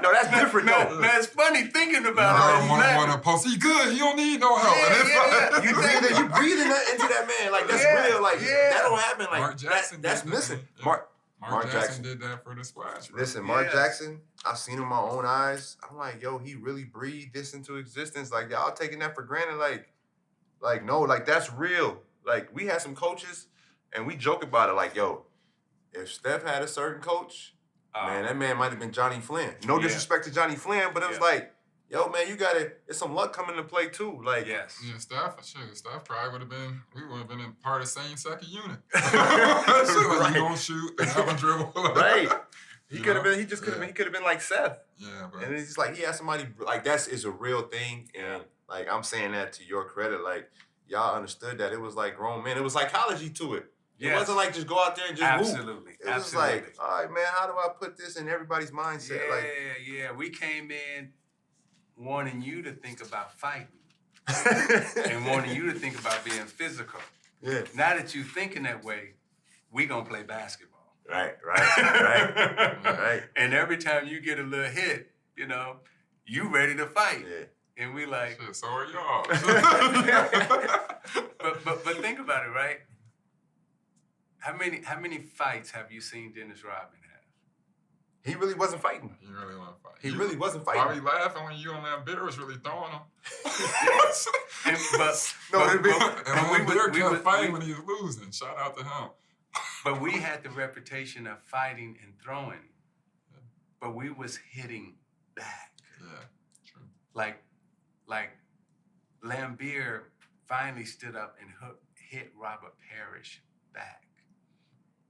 No, that's different though. Now it's funny thinking about it. want to post. He good. He don't need no help. Yeah. You breathing that into that man, like that's real. Like that don't happen. Like Mark Jackson that's did missing. that. Mark Jackson did that for the Splash. Bro. Listen, Mark Jackson, I've seen him with my own eyes. I'm like, yo, he really breathed this into existence. Like y'all taking that for granted. Like no, like that's real. Like we had some coaches, and we joke about it. Like yo, if Steph had a certain coach, man, that man might have been Johnny Flynn. No disrespect to Johnny Flynn, but it was like, yo, man, you gotta. There's some luck coming into play too. Like, Yeah, Steph probably would have been. We would have been in part of the same second unit. Right. You don't shoot and have a dribble. Right. He could have been. He just could have been. He could have been like Seth. Yeah, but And it's just like he had somebody like that is a real thing, and like I'm saying that to your credit. Like y'all understood that it was like grown men. It was psychology to it. It wasn't like just go out there and just move. It was like, all right, man, how do I put this in everybody's mindset? Yeah. We came in wanting you to think about fighting and wanting you to think about being physical. Yeah. Now that you're thinking that way, we gonna play basketball. Right. And every time you get a little hit, you ready to fight. Yeah. And we like, shit, so are y'all. but think about it, right? How many fights have you seen Dennis Rodman have? He really wasn't fighting. You really want to fight. He really wasn't fighting. Probably laughing when you on that beer was really throwing him. And when Beer kept fighting when he was losing. Shout out to him. But we had the reputation of fighting and throwing, but we was hitting back. Yeah, true. Like Lambeer finally stood up and hit Robert Parrish back.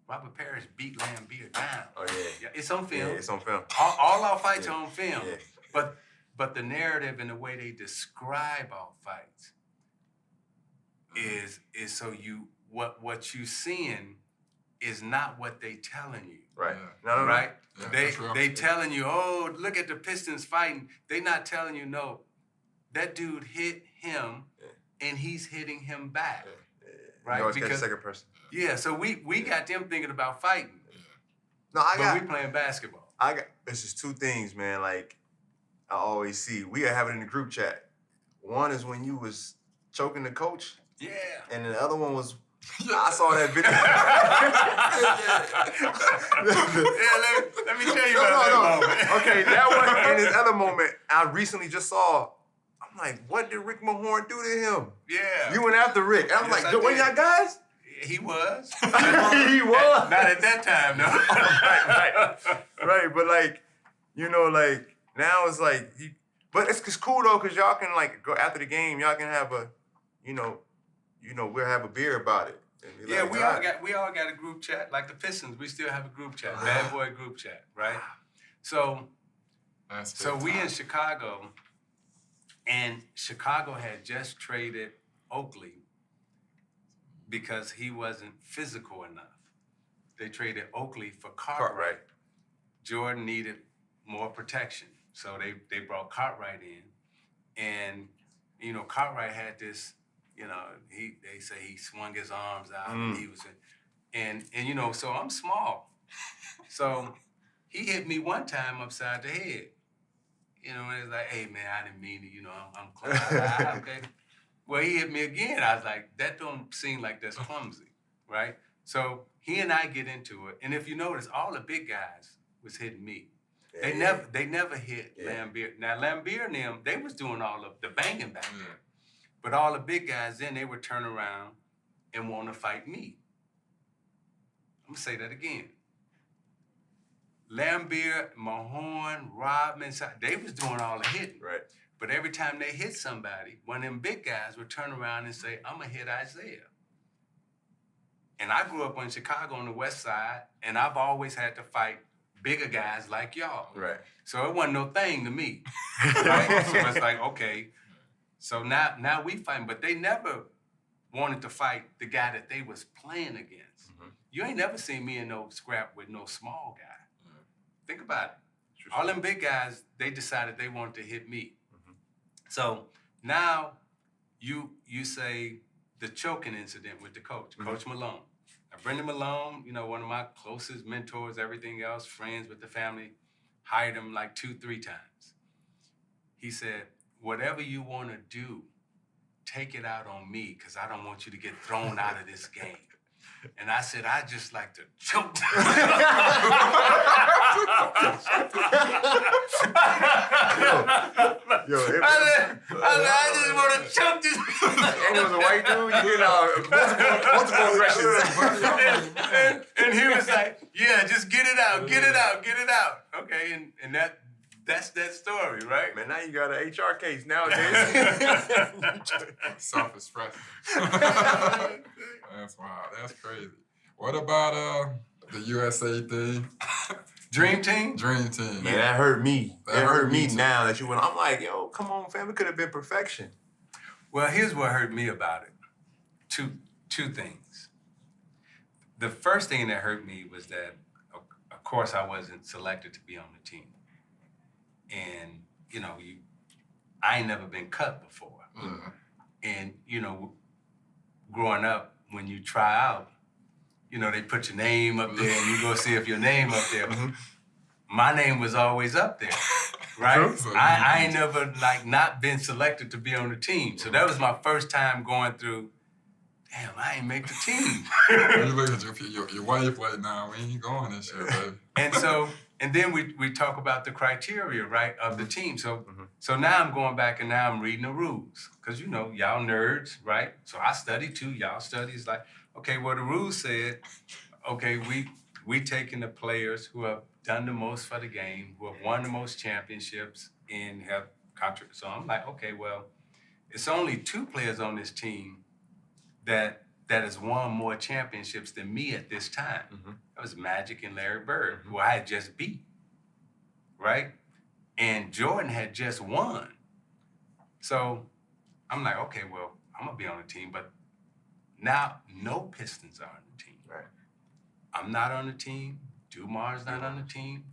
Robert Parrish beat Lambeer down. Oh yeah. It's on film. Yeah, it's on film. All our fights are on film. Yeah. But the narrative and the way they describe our fights is so what you seeing is not what they telling you. Right. Yeah. No. Right? Yeah, they telling you, oh, look at the Pistons fighting. They not telling you, no, that dude hit him and he's hitting him back. Right? You always got the second person. Yeah, so we got them thinking about fighting. No, but we playing basketball. This is two things, man. Like I always see, we have it in the group chat. One is when you was choking the coach. Yeah. And then the other one was, I saw that video. Let me tell you about that moment. Okay, that one and this other moment, I recently just saw. I'm like, what did Rick Mahorn do to him? Yeah. You went after Rick. And I'm like, what y'all guys? He was. He was. Not at that time, no. Right. But like, like now it's like, but it's cool though, cause y'all can like go after the game. Y'all can have a, we'll have a beer about it. Yeah, like, we all got a group chat. Like the Pistons, we still have a group chat, Bad Boy group chat, right? So we in Chicago, and Chicago had just traded Oakley because he wasn't physical enough. They traded Oakley for Cartwright. Jordan needed more protection, so they brought Cartwright in, and Cartwright had this. They say he swung his arms out and he was, and so I'm small. So he hit me one time upside the head. And it's like, hey man, I didn't mean to, I'm close. Okay. Well, he hit me again. I was like, that don't seem like that's clumsy, right? So he and I get into it. And if you notice, all the big guys was hitting me. They never hit Lambeer. Now Lambeer and them, they was doing all of the banging back there. But all the big guys, then they would turn around and want to fight me. I'm going to say that again. Lambeer, Mahorn, Rodman, they was doing all the hitting. Right. But every time they hit somebody, one of them big guys would turn around and say, I'm going to hit Isiah. And I grew up in Chicago on the west side, and I've always had to fight bigger guys like y'all. Right. So it wasn't no thing to me. Right? So it's like, okay. So now we fighting, but they never wanted to fight the guy that they was playing against. Mhm. You ain't never seen me in no scrap with no small guy. Yeah. Think about it. All them big guys, they decided they wanted to hit me. Mhm. So now you say the choking incident with the coach, Coach Malone. Now, Brendan Malone, you know, one of my closest mentors, everything else, friends with the family, hired him like 2-3 times. He said, whatever you want to do, take it out on me, because I don't want you to get thrown out of this game. And I said, I just like to choke. Yo, I just want to choke this. and it was a white dude. You get multiple aggressions. and he was like, yeah, just get it out, get it out, get it out. Okay, and that's that story, right? Man, now you got an HR case nowadays. Self-expression. That's wild. That's crazy. What about the USA thing? Dream Team? Dream Team. Man, that hurt me. That It hurt me too. now that you went. I'm like, yo, come on, fam. It could have been perfection. Well, here's what hurt me about it. Two things. The first thing that hurt me was that, of course, I wasn't selected to be on the team. And, you know, I ain't never been cut before. Yeah. And, you know, growing up, when you try out, you know, they put your name up there and you go see if your name up there. My name was always up there, right? True. I ain't never, like, not been selected to be on the team. So that was my first time going through, damn, I ain't make the team. You look at your wife like, nah, we ain't going this year, baby. And then we talk about the criteria, right, of the team. So now I'm going back and now I'm reading the rules. Because, you know, y'all nerds, right? So I study too. Y'all study. It's like, okay, well, the rules said, okay, we taking the players who have done the most for the game, who have won the most championships and have contracts. So I'm like, okay, well, it's only 2 players on this team that has won more championships than me at this time. That was Magic and Larry Bird, who I had just beat, right? And Jordan had just won. So I'm like, okay, well, I'm gonna be on the team, but now no Pistons are on the team. Right. I'm not on the team. Dumar's not on the team.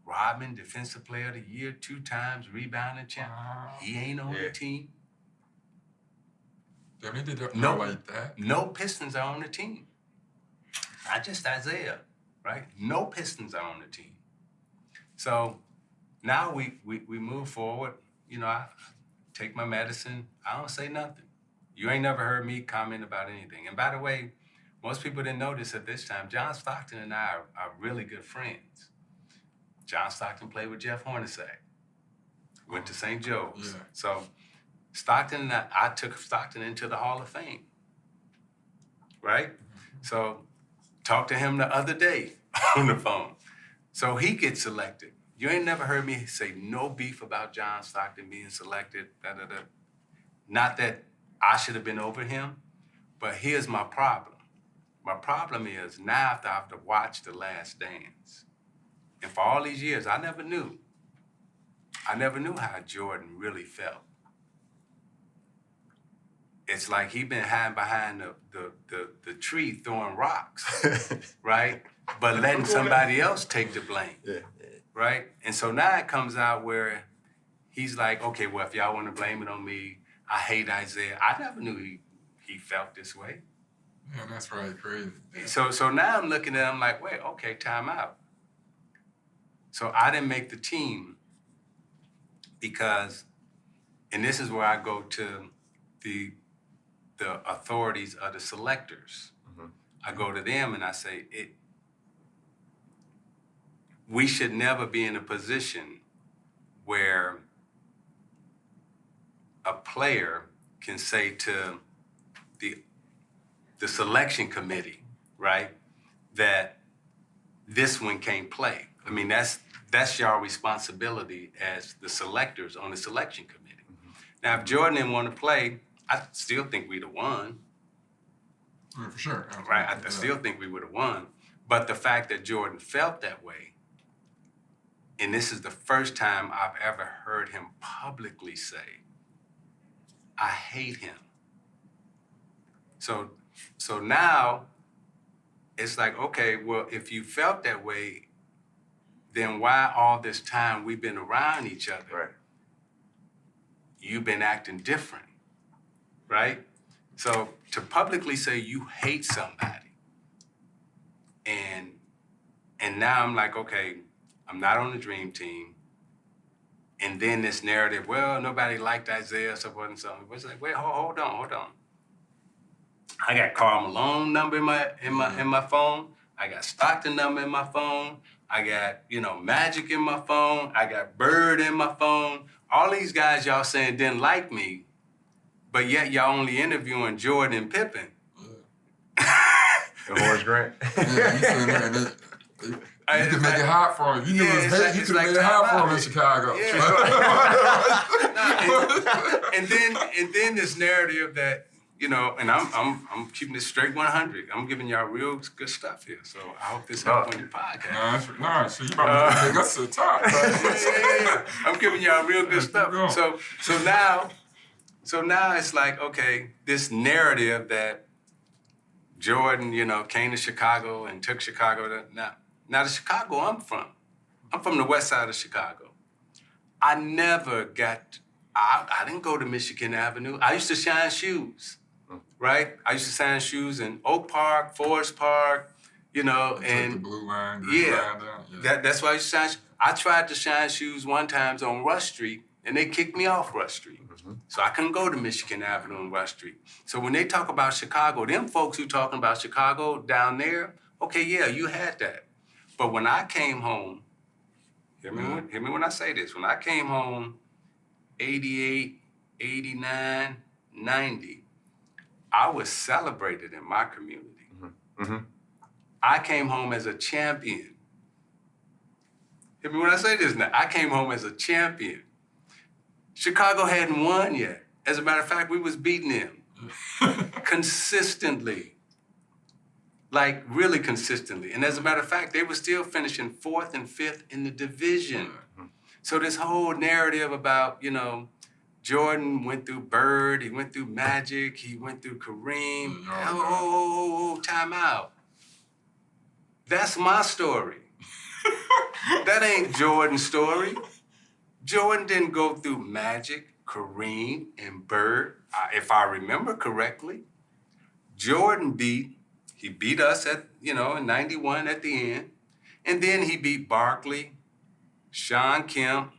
Rodman, Defensive Player of the Year 2 times, rebounding champ. He ain't on the team. Damn, they did No. like that. No Pistons are on the team. Not just Isiah, right? No Pistons are on the team. So now we move forward. You know, I take my medicine. I don't say nothing. You ain't never heard me comment about anything. And by the way, most people didn't know this at this time. John Stockton and I are really good friends. John Stockton played with Jeff Hornacek. Went to St. Joe's. Yeah. So Stockton and I took Stockton into the Hall of Fame, right? So talked to him the other day on the phone. So he gets selected. You ain't never heard me say no beef about John Stockton being selected, da-da-da. Not that I should have been over him, but here's my problem. My problem is now after I have to watch The Last Dance, and for all these years, I never knew how Jordan really felt. It's like he been hiding behind the tree throwing rocks, right? But letting somebody else take the blame, Yeah. right? And so now it comes out where he's like, okay, well, if y'all want to blame it on me, I hate Isiah. I never knew he felt this way. Yeah, that's right, crazy. So now I'm looking at him like, wait, okay, time out. So I didn't make the team because, and this is where I go to the authorities of the selectors. I go to them and I say, we should never be in a position where a player can say to the selection committee, right, that this one can't play. I mean, that's your responsibility as the selectors on the selection committee. Now, if Jordan didn't want to play, I still think we'd have won. Yeah, for sure. Right, I still think we would have won. But the fact that Jordan felt that way, and this is the first time I've ever heard him publicly say, I hate him. So now it's like, okay, well, if you felt that way, then why all this time we've been around each other, Right. you've been acting different, right? So to publicly say you hate somebody, and now I'm like, okay, I'm not on the dream team. And then this narrative, well, nobody liked Isiah, so forth and so on. It's like, wait, hold on. I got Karl Malone number in my phone. I got Stockton number in my phone. I got, Magic in my phone. I got Bird in my phone. All these guys y'all saying didn't like me, but yet y'all only interviewing Jordan and Pippen. And Horace Grant. Yeah, you sitting there and you can make it hot for him. You knew it was hate, you could have made it hot for him in Chicago. Yeah, and then this narrative that, and I'm keeping it straight 100. I'm giving y'all real good stuff here. So I hope this helps on your podcast. So you about to take us to the top. Yeah. I'm giving y'all real good stuff. So now it's like, okay, this narrative that Jordan, came to Chicago and took Chicago. Now the Chicago I'm from the west side of Chicago. I didn't go to Michigan Avenue. I used to shine shoes, right? I used to shine shoes in Oak Park, Forest Park, and the blue line, green line down. that's why I used to shine. I tried to shine shoes one time on Rush Street, and they kicked me off Rush Street. So I couldn't go to Michigan Avenue and Rush Street. So when they talk about Chicago, them folks who talking about Chicago down there, okay, yeah, you had that. But when I came home, hear me when I say this, when I came home 88, 89, 90, I was celebrated in my community. Mm-hmm. I came home as a champion. Hear me when I say this now, I came home as a champion. Chicago hadn't won yet. As a matter of fact, we was beating them consistently. Like really consistently. And as a matter of fact, they were still finishing 4th and 5th in the division. So this whole narrative about, Jordan went through Bird, he went through Magic, he went through Kareem. Time out. That's my story. That ain't Jordan's story. Jordan didn't go through Magic, Kareem, and Bird. If I remember correctly, Jordan beat us at, in 91 at the end. And then he beat Barkley, Sean Kemp,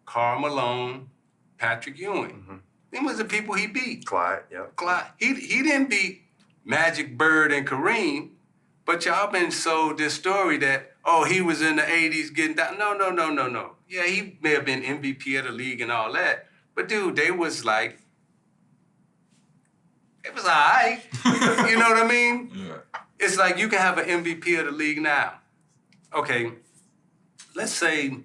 Karl Malone, Patrick Ewing. Them was the people he beat. Clyde, yeah. Clyde. He didn't beat Magic, Bird, and Kareem, but y'all been sold this story that, he was in the 80s getting down. No. Yeah, he may have been MVP of the league and all that, but dude, they was like, it was all right. You know what I mean? Yeah. It's like you can have an MVP of the league now. Okay, let's say,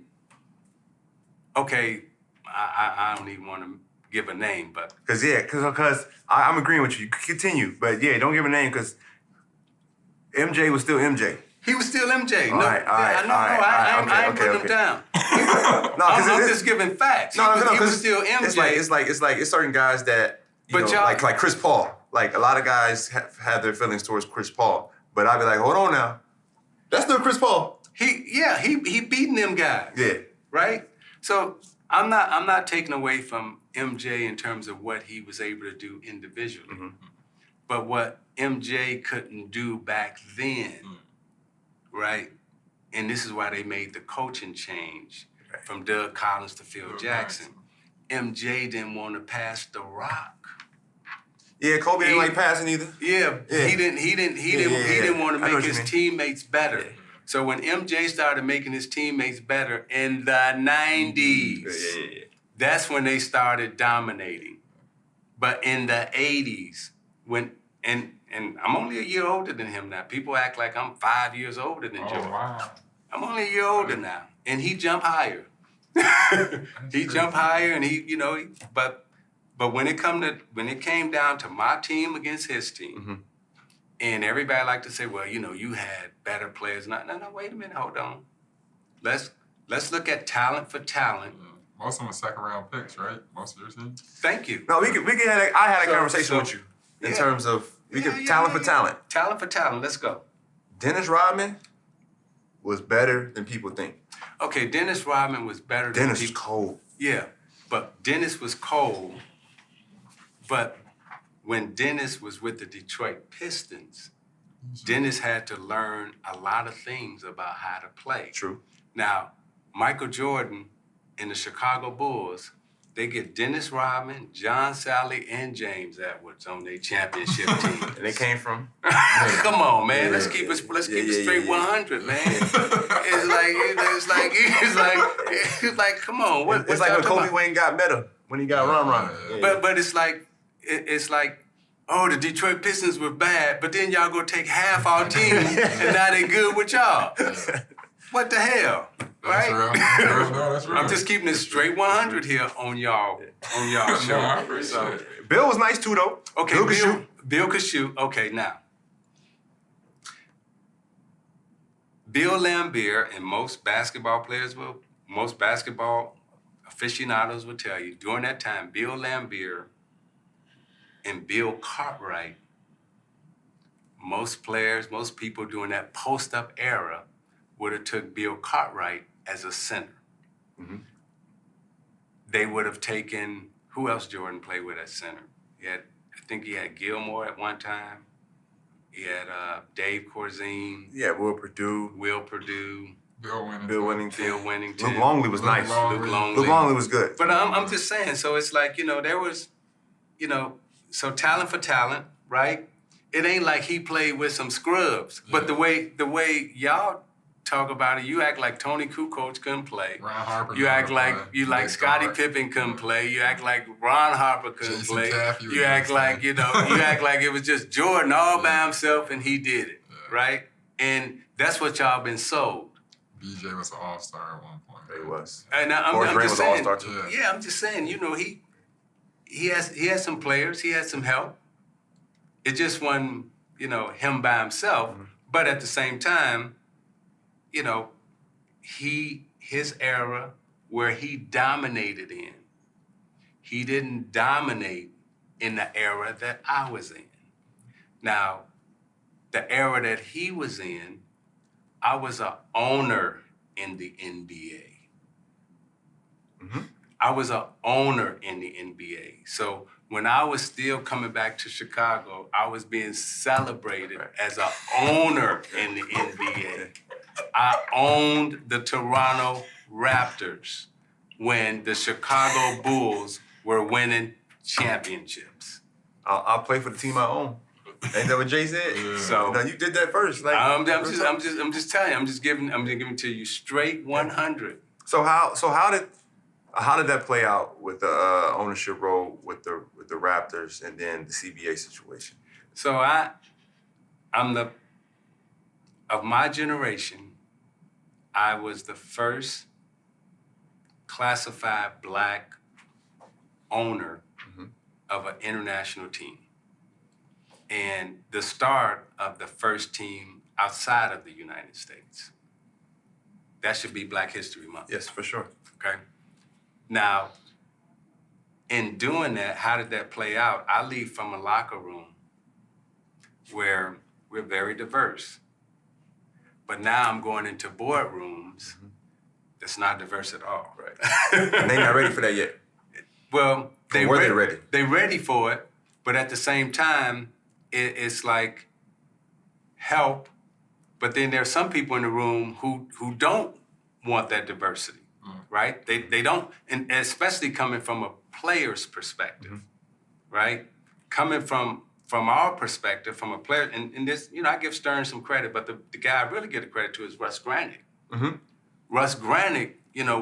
I don't even want to give a name, but. Because I'm agreeing with you. Continue, but yeah, don't give a name because MJ was still MJ. He was still MJ. I ain't putting him down. I'm just giving facts. No, he was still MJ. It's certain guys that, like Chris Paul. Like a lot of guys have their feelings towards Chris Paul, but I'd be like, hold on now, that's still Chris Paul. He beating them guys. Yeah. Right. So I'm not taking away from MJ in terms of what he was able to do individually, but what MJ couldn't do back then. Right? And this is why they made the coaching change from Doug Collins to Phil Jackson. MJ didn't want to pass the rock. Yeah, Kobe didn't like passing either. Yeah. He didn't want to make his teammates better. Yeah. So when MJ started making his teammates better in the 90s, that's when they started dominating. But in the 80s, and I'm only a year older than him now. People act like I'm 5 years older than Jordan. Wow. I'm only a year older now. And he jumped higher. He jumped higher and but when it came down to my team against his team, and everybody liked to say, well, you had better players. No, wait a minute, hold on. Let's Let's look at talent for talent. Most of them are second round picks, right? Most of your teams. Thank you. No, we can I had a So- conversation so- with you in yeah. terms of talent for talent. Talent for talent. Let's go. Dennis Rodman was better than people think. Okay, Dennis Rodman was better than Dennis was people. cold. Yeah, but Dennis was cold. But when Dennis was with the Detroit Pistons, Dennis had to learn a lot of things about how to play. True. Now, Michael Jordan and the Chicago Bulls, they get Dennis Rodman, John Sally, and James Edwards on their championship team. And they came from Come on, man. Yeah, Let's keep it yeah, straight yeah. 100, man. It's like, come on. What it's like y'all when talking Kobe about? Wayne got meta when he got Ron. Yeah. But it's like, oh, the Detroit Pistons were bad, but then y'all go take half our team and now they good with y'all. What the hell? That's Right? real. No, that's real. I'm just keeping it straight 100 here on y'all show. No, I appreciate it. Bill was nice too though. Okay, Bill could shoot. Bill could shoot. Okay, now. Bill Laimbeer and most basketball aficionados will tell you, during that time, Bill Laimbeer and Bill Cartwright, most people during that post-up era would have took Bill Cartwright as a center. Mm-hmm. They would have taken, who else Jordan played with at center? I think he had Gilmore at one time. He had Dave Corzine, Yeah, Will Purdue, Will Purdue, Bill Winnington. Bill Winnington. Phil Winnington. Luke Longley was nice. Luke Longley. Luke Longley was good. But I'm just saying, so it's like, there was, so talent for talent, right? It ain't like he played with some scrubs. But the way y'all talk about it, you act like Tony Kukoc couldn't play. Ron Harper. You act like Big Scottie guard. Pippen couldn't play. You act like Ron Harper couldn't Jason play. Taffy was You act insane. like you act like it was just Jordan all by himself and he did it, right? And that's what y'all been sold. BJ was an all-star at one point. He was. And I'm Horace Grant just was an saying, all-star too. yeah, I'm just saying, he has some players, he has some help. It just wasn't, him by himself. Mm-hmm. But at the same time, his era where he dominated in, he didn't dominate in the era that I was in. Now, the era that he was in, I was an owner in the NBA. Mm-hmm. I was an owner in the NBA. So when I was still coming back to Chicago, I was being celebrated as an owner in the NBA. I owned the Toronto Raptors when the Chicago Bulls were winning championships. I'll play for the team I own. Ain't that what Jay said? Yeah. So No, you did that first. Like I'm just telling you. I'm just giving it to you straight 100. So how did that play out with the ownership role with the Raptors and then the CBA situation? So I'm of my generation, I was the first classified black owner of an international team. And the start of the first team outside of the United States. That should be Black History Month. Yes, for sure. Okay. Now, in doing that, how did that play out? I leave from a locker room where we're very diverse. But now I'm going into boardrooms that's not diverse at all. Right. And they're not ready for that yet. Well, They ready. They're ready for it, but at the same time, it's like help. But then there's some people in the room who don't want that diversity, right? They don't, and especially coming from a player's perspective, right? Coming from our perspective, from a player, and this, I give Stern some credit, but the guy I really give the credit to is Russ Granick. Mm-hmm. Russ Granick,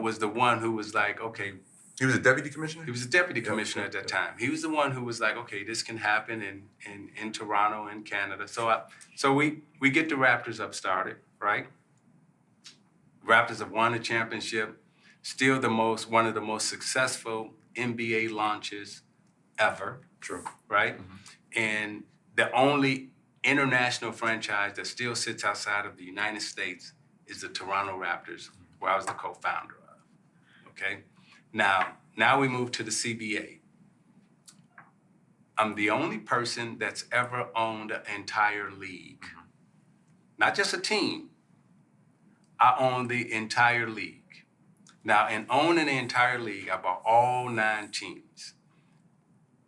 was the one who was like, okay. He was a deputy commissioner? He was a deputy commissioner at that time. He was the one who was like, okay, this can happen in Toronto and Canada. So we get the Raptors up started, right? Raptors have won the championship, still one of the most successful NBA launches ever. True. Right? And the only international franchise that still sits outside of the United States is the Toronto Raptors, where I was the co-founder of. Okay? Now we move to the CBA. I'm the only person that's ever owned an entire league. Not just a team. I own the entire league. Now, in owning the entire league, I bought all 9 teams.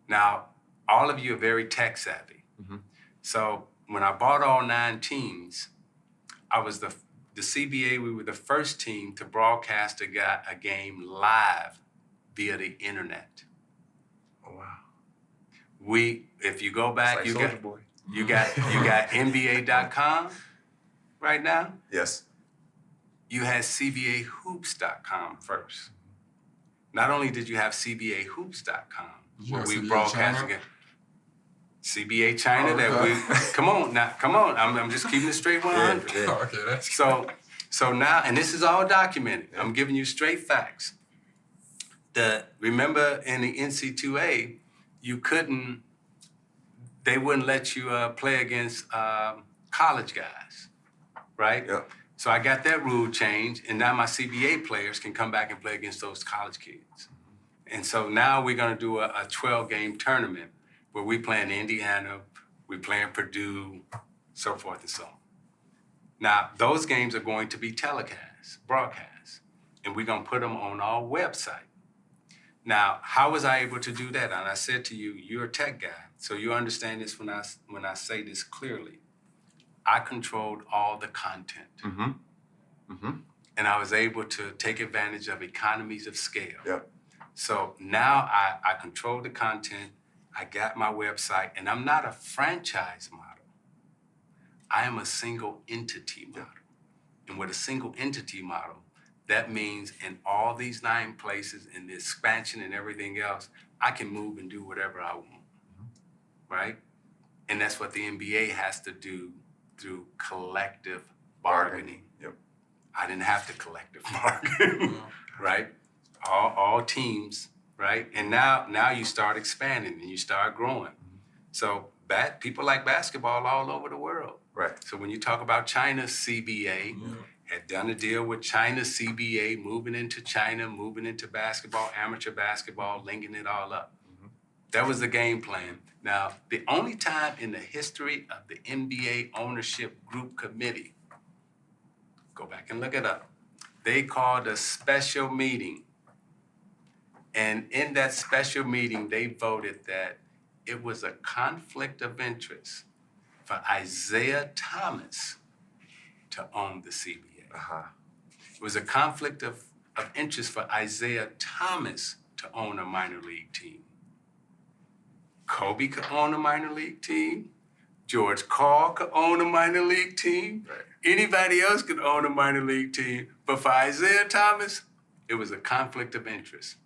Now, all of you are very tech savvy. So when I bought all 9 teams, I was the CBA, we were the first team to broadcast a game live via the internet. Oh, wow. If you go back, It's like Soulja Boy. you got NBA.com right now. Yes. You had CBAHoops.com first. Not only did you have CBAHoops.com, where we broadcast again. CBA China that we come on. I'm just keeping it straight 100. Yeah. Okay, that's So now, and this is all documented. I'm giving you straight facts. Remember in the NC2A, they wouldn't let you play against college guys, right? Yeah. So I got that rule changed, and now my CBA players can come back and play against those college kids. And so now we're gonna do a 12-game tournament where we play in Indiana, we play in Purdue, so forth and so on. Now, those games are going to be broadcast, and we're gonna put them on our website. Now, how was I able to do that? And I said to you, you're a tech guy, so you understand this when I say this clearly. I controlled all the content. And I was able to take advantage of economies of scale. Yep. So now I control the content, I got my website, and I'm not a franchise model. I am a single entity model. And with a single entity model, that means in all these 9 places, in the expansion and everything else, I can move and do whatever I want, right? And that's what the NBA has to do through collective bargaining. Yep. I didn't have to collective bargain, right? All teams, right? And now you start expanding and you start growing. So people like basketball all over the world. Right. So when you talk about China's CBA, had done a deal with China's CBA, moving into China, moving into basketball, amateur basketball, linking it all up. That was the game plan. Now, the only time in the history of the NBA ownership group committee, go back and look it up, they called a special meeting. And in that special meeting, they voted that it was a conflict of interest for Isiah Thomas to own the CBA. It was a conflict of interest for Isiah Thomas to own a minor league team. Kobe could own a minor league team. George Karl could own a minor league team. Right. Anybody else could own a minor league team. But for Isiah Thomas, it was a conflict of interest.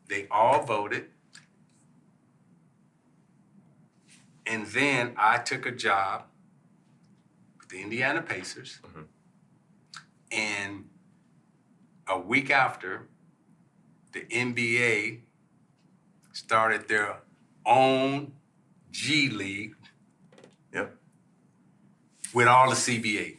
They all voted. And then I took a job with the Indiana Pacers. And a week after, the NBA started their own G League. Yep. With all the CBA.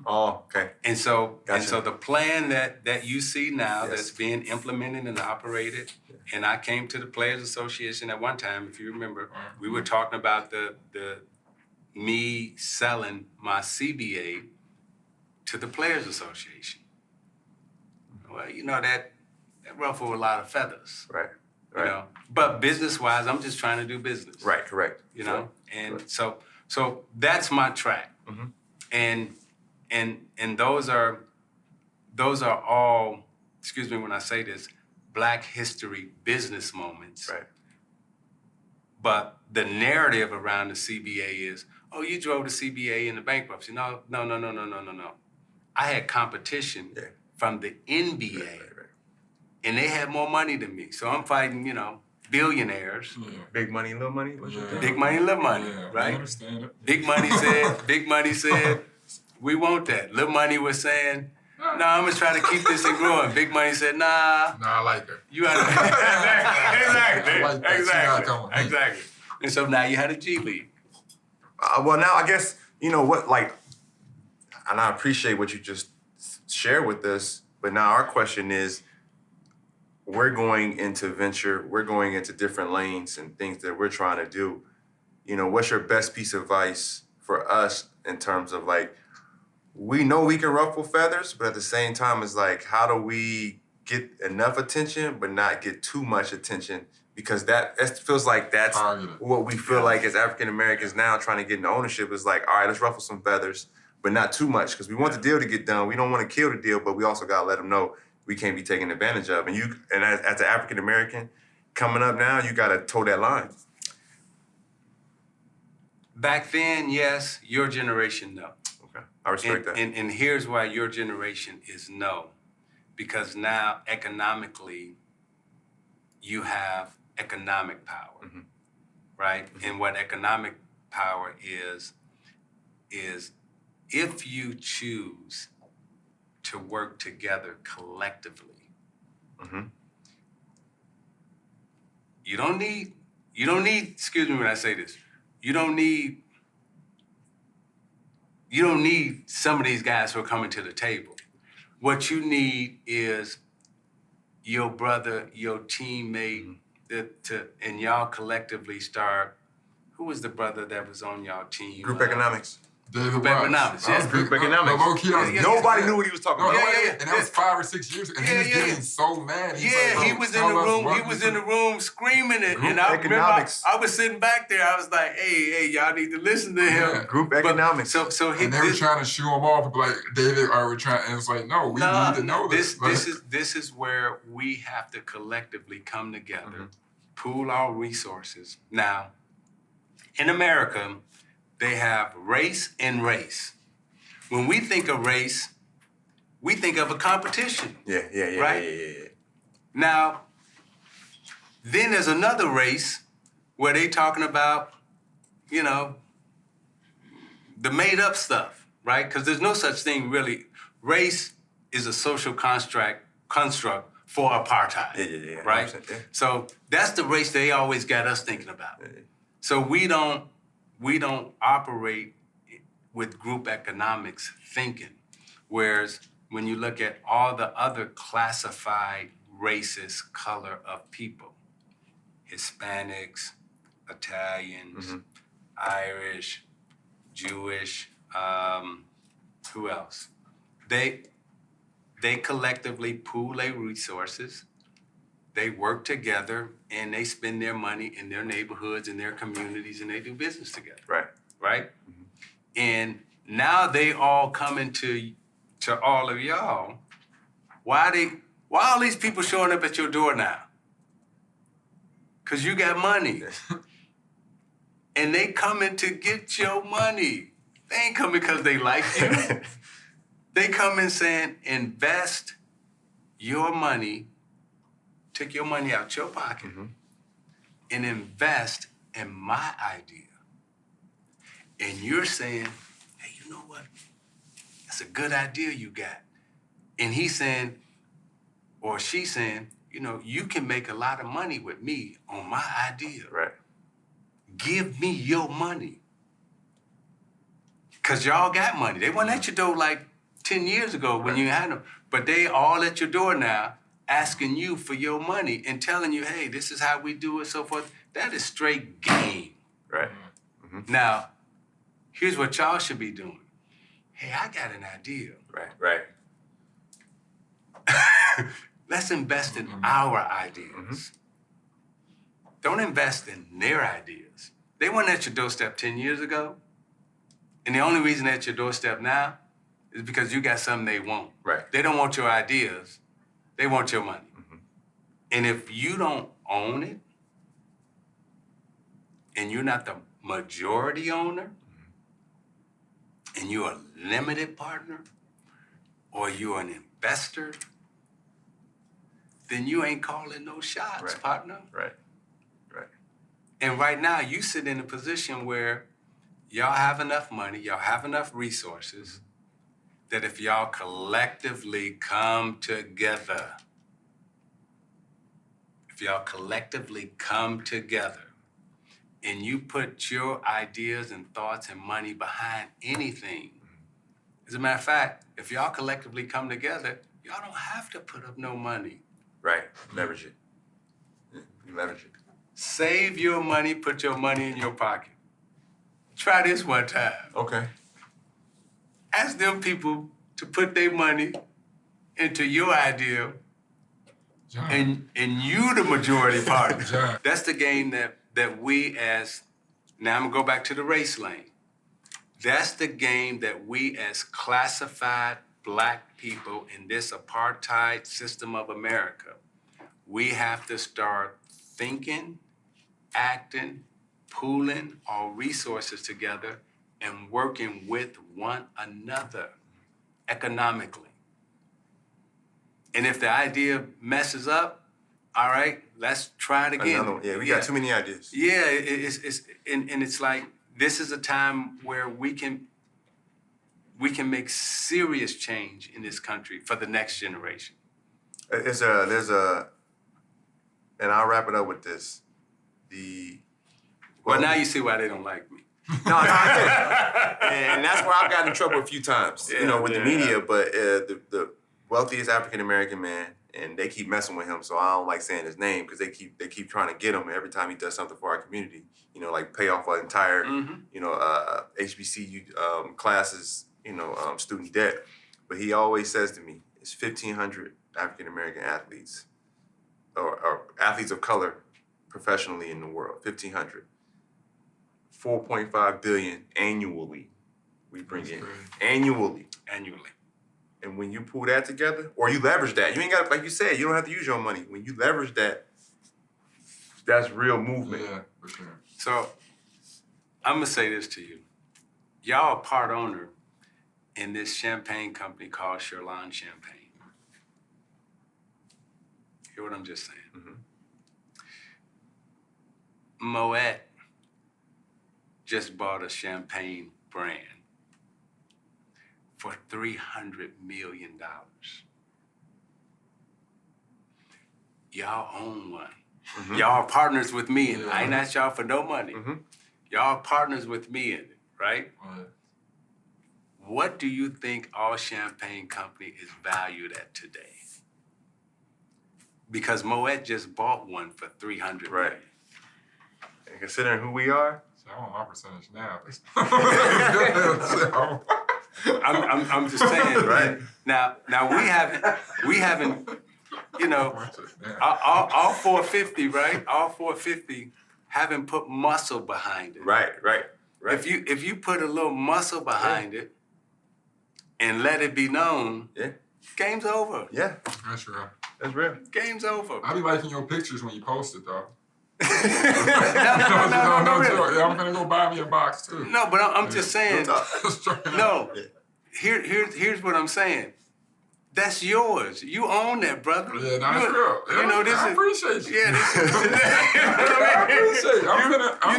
Oh, okay. And so, Gotcha. the plan that you see now that's being implemented and operated, and I came to the Players Association at one time, if you remember, we were talking about me selling my CBA to the Players Association. Well, you know, that ruffled a lot of feathers. Right. You know, but business-wise, I'm just trying to do business. Right, correct. You know, and so that's my track, and those are all, excuse me when I say this, Black history business moments. Right. But the narrative around the CBA is, oh, you drove the CBA into bankruptcy. No. I had competition from the NBA. Right. And they had more money than me. So I'm fighting, billionaires. Big money, little money. Big money, little money, right? I understand it. Big money said, we want that. Little money was saying, no, I'm gonna try to keep this and growing. Big money said, nah. Nah, I like her. You had I like that. She not coming. Exactly. And so now you had a G League. Well, now I guess, you know what, like, and I appreciate what you just share with us. But now our question is, we're going into different lanes and things that we're trying to do. You know, what's your best piece of advice for us in terms of like, we know we can ruffle feathers, but at the same time, it's like, how do we get enough attention but not get too much attention? Because that feels like that's what we feel like as African Americans now trying to get into ownership is like, all right, let's ruffle some feathers, but not too much, because we want the deal to get done. We don't want to kill the deal, but we also got to let them know we can't be taken advantage of. And as an African American coming up now, you got to toe that line. Back then, yes. Your generation, no. Okay, I respect that. And here's why your generation is no. Because now, economically, you have economic power, right? And what economic power is if you choose to work together collectively, you don't need, excuse me when I say this, you don't need some of these guys who are coming to the table. What you need is your brother, your teammate, and y'all collectively start. Who was the brother that was on y'all team? Group economics. Group economics, yes. Group economics. Nobody knew what he was talking about. And that was 5 or 6 years ago. And he was getting so mad. He was in the room. He was in the room screaming it. And I remember I was sitting back there. I was like, hey, y'all need to listen to him. Yeah. Group economics. So and they were trying to shoo him off. Like, David, we're trying. And it's like, no, we need to know this. This is where we have to collectively come together, pool our resources. Now, in America, they have race and race. When we think of race, we think of a competition. Yeah. Now, then there's another race where they talking about, the made up stuff, right? Because there's no such thing really. Race is a social construct for apartheid. Right? Yeah. So that's the race they always got us thinking about. So we don't operate with group economics thinking. Whereas when you look at all the other classified races, color of people, Hispanics, Italians, Irish, Jewish, who else? They collectively pool their resources. They work together and they spend their money in their neighborhoods and their communities and they do business together. Right? And now they all coming to all of y'all. Why all these people showing up at your door now? Because you got money. And they coming to get your money. They ain't coming because they like you. They come in saying, invest your money. Take your money out your pocket and invest in my idea. And you're saying, hey, you know what? That's a good idea you got. And he's saying, or she's saying, you can make a lot of money with me on my idea. Right. Give me your money. Because y'all got money. They weren't at your door like 10 years ago when you had them. But they all at your door now, asking you for your money and telling you, hey, this is how we do it, so forth. That is straight game. Right. Now, here's what y'all should be doing. Hey, I got an idea. Right. Let's invest in our ideas. Don't invest in their ideas. They weren't at your doorstep 10 years ago. And the only reason they're at your doorstep now is because you got something they want. Right. They don't want your ideas. They want your money. And if you don't own it, and you're not the majority owner, and you're a limited partner, or you're an investor, then you ain't calling no shots, partner. Right. And right now, you sit in a position where y'all have enough money, y'all have enough resources, that if y'all collectively come together, and you put your ideas and thoughts and money behind anything, as a matter of fact, if y'all collectively come together, y'all don't have to put up no money. Right. Leverage it. You leverage it. Save your money, put your money in your pocket. Try this one time. Okay. Ask them people to put their money into your idea, and you the majority party. That's the game that we as, now I'm gonna go back to the race lane. That's the game that we as classified Black people in this apartheid system of America, we have to start thinking, acting, pooling our resources together and working with one another economically. And if the idea messes up, all right, let's try it again. Another one. Yeah, we got too many ideas. Yeah, it's like this is a time where we can make serious change in this country for the next generation. There's a, and I'll wrap it up with this. Well, now you see why they don't like me. No, and that's where I've gotten in trouble a few times, with the media. But the wealthiest African American man, and they keep messing with him, so I don't like saying his name because they keep trying to get him. And every time he does something for our community, like pay off our entire, HBCU classes, student debt. But he always says to me, "It's 1,500 African American athletes, or athletes of color, professionally in the world. 1,500." 4.5 billion annually we bring in. Annually. And when you pull that together, or you leverage that, you ain't got, like you said, you don't have to use your money. When you leverage that, that's real movement. Yeah, for sure. So I'm gonna say this to you. Y'all are part owner in this champagne company called Sherlon Champagne. Hear what I'm just saying? Mm-hmm. Moet just bought a champagne brand for $300 million. Y'all own one. Mm-hmm. Y'all are partners with me in it. I ain't asked y'all for no money. Mm-hmm. Y'all are partners with me in it, right? Right. What do you think our champagne company is valued at today? Because Moet just bought one for $300 Right. million. And considering who we are, So I want my percentage now. I'm just saying, Right. Now we haven't, all 450, right? All 450 haven't put muscle behind it. right. If you put a little muscle behind it and let it be known, game's over. Yeah, That's real. that's real. Game's over. I be liking your pictures when you post it, though. No, really. Yeah, I'm gonna go buy me a box too. No, but I'm just saying. No, Yeah. here's what I'm saying. That's yours. You own that, brother. Yeah, that's real. Yeah, I appreciate you. Yeah, this is. I appreciate you. I'm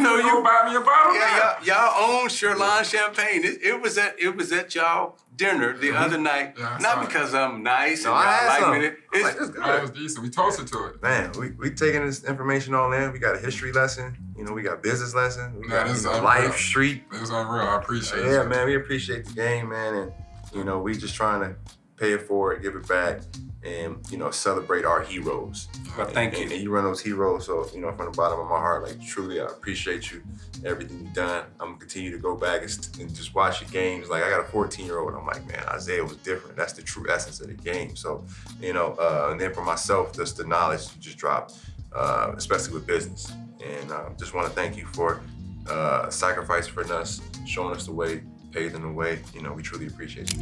gonna go buy me a bottle. Yeah, y'all own Sherlon Champagne. It was at y'all dinner the other night. Yeah, I Not saw it. because I'm nice and I had y'all like some. me. I'm like, this That good. was decent. We toasted to it. Man, we taking this information all in. We got a history lesson. We got business lesson. We got this is life, unreal. street. It was unreal. I appreciate you. Yeah, man, we appreciate the game, man, and we just trying to pay it forward, give it back, and celebrate our heroes. Well, thank you. And you run those heroes, so from the bottom of my heart, like truly, I appreciate you, everything you've done. I'm gonna continue to go back and just watch your games. Like I got a 14-year-old, I'm like, man, Isaiah was different. That's the true essence of the game. So, and then for myself, just the knowledge you just dropped, especially with business. And just want to thank you for sacrificing for us, showing us the way, paving the way. We truly appreciate you.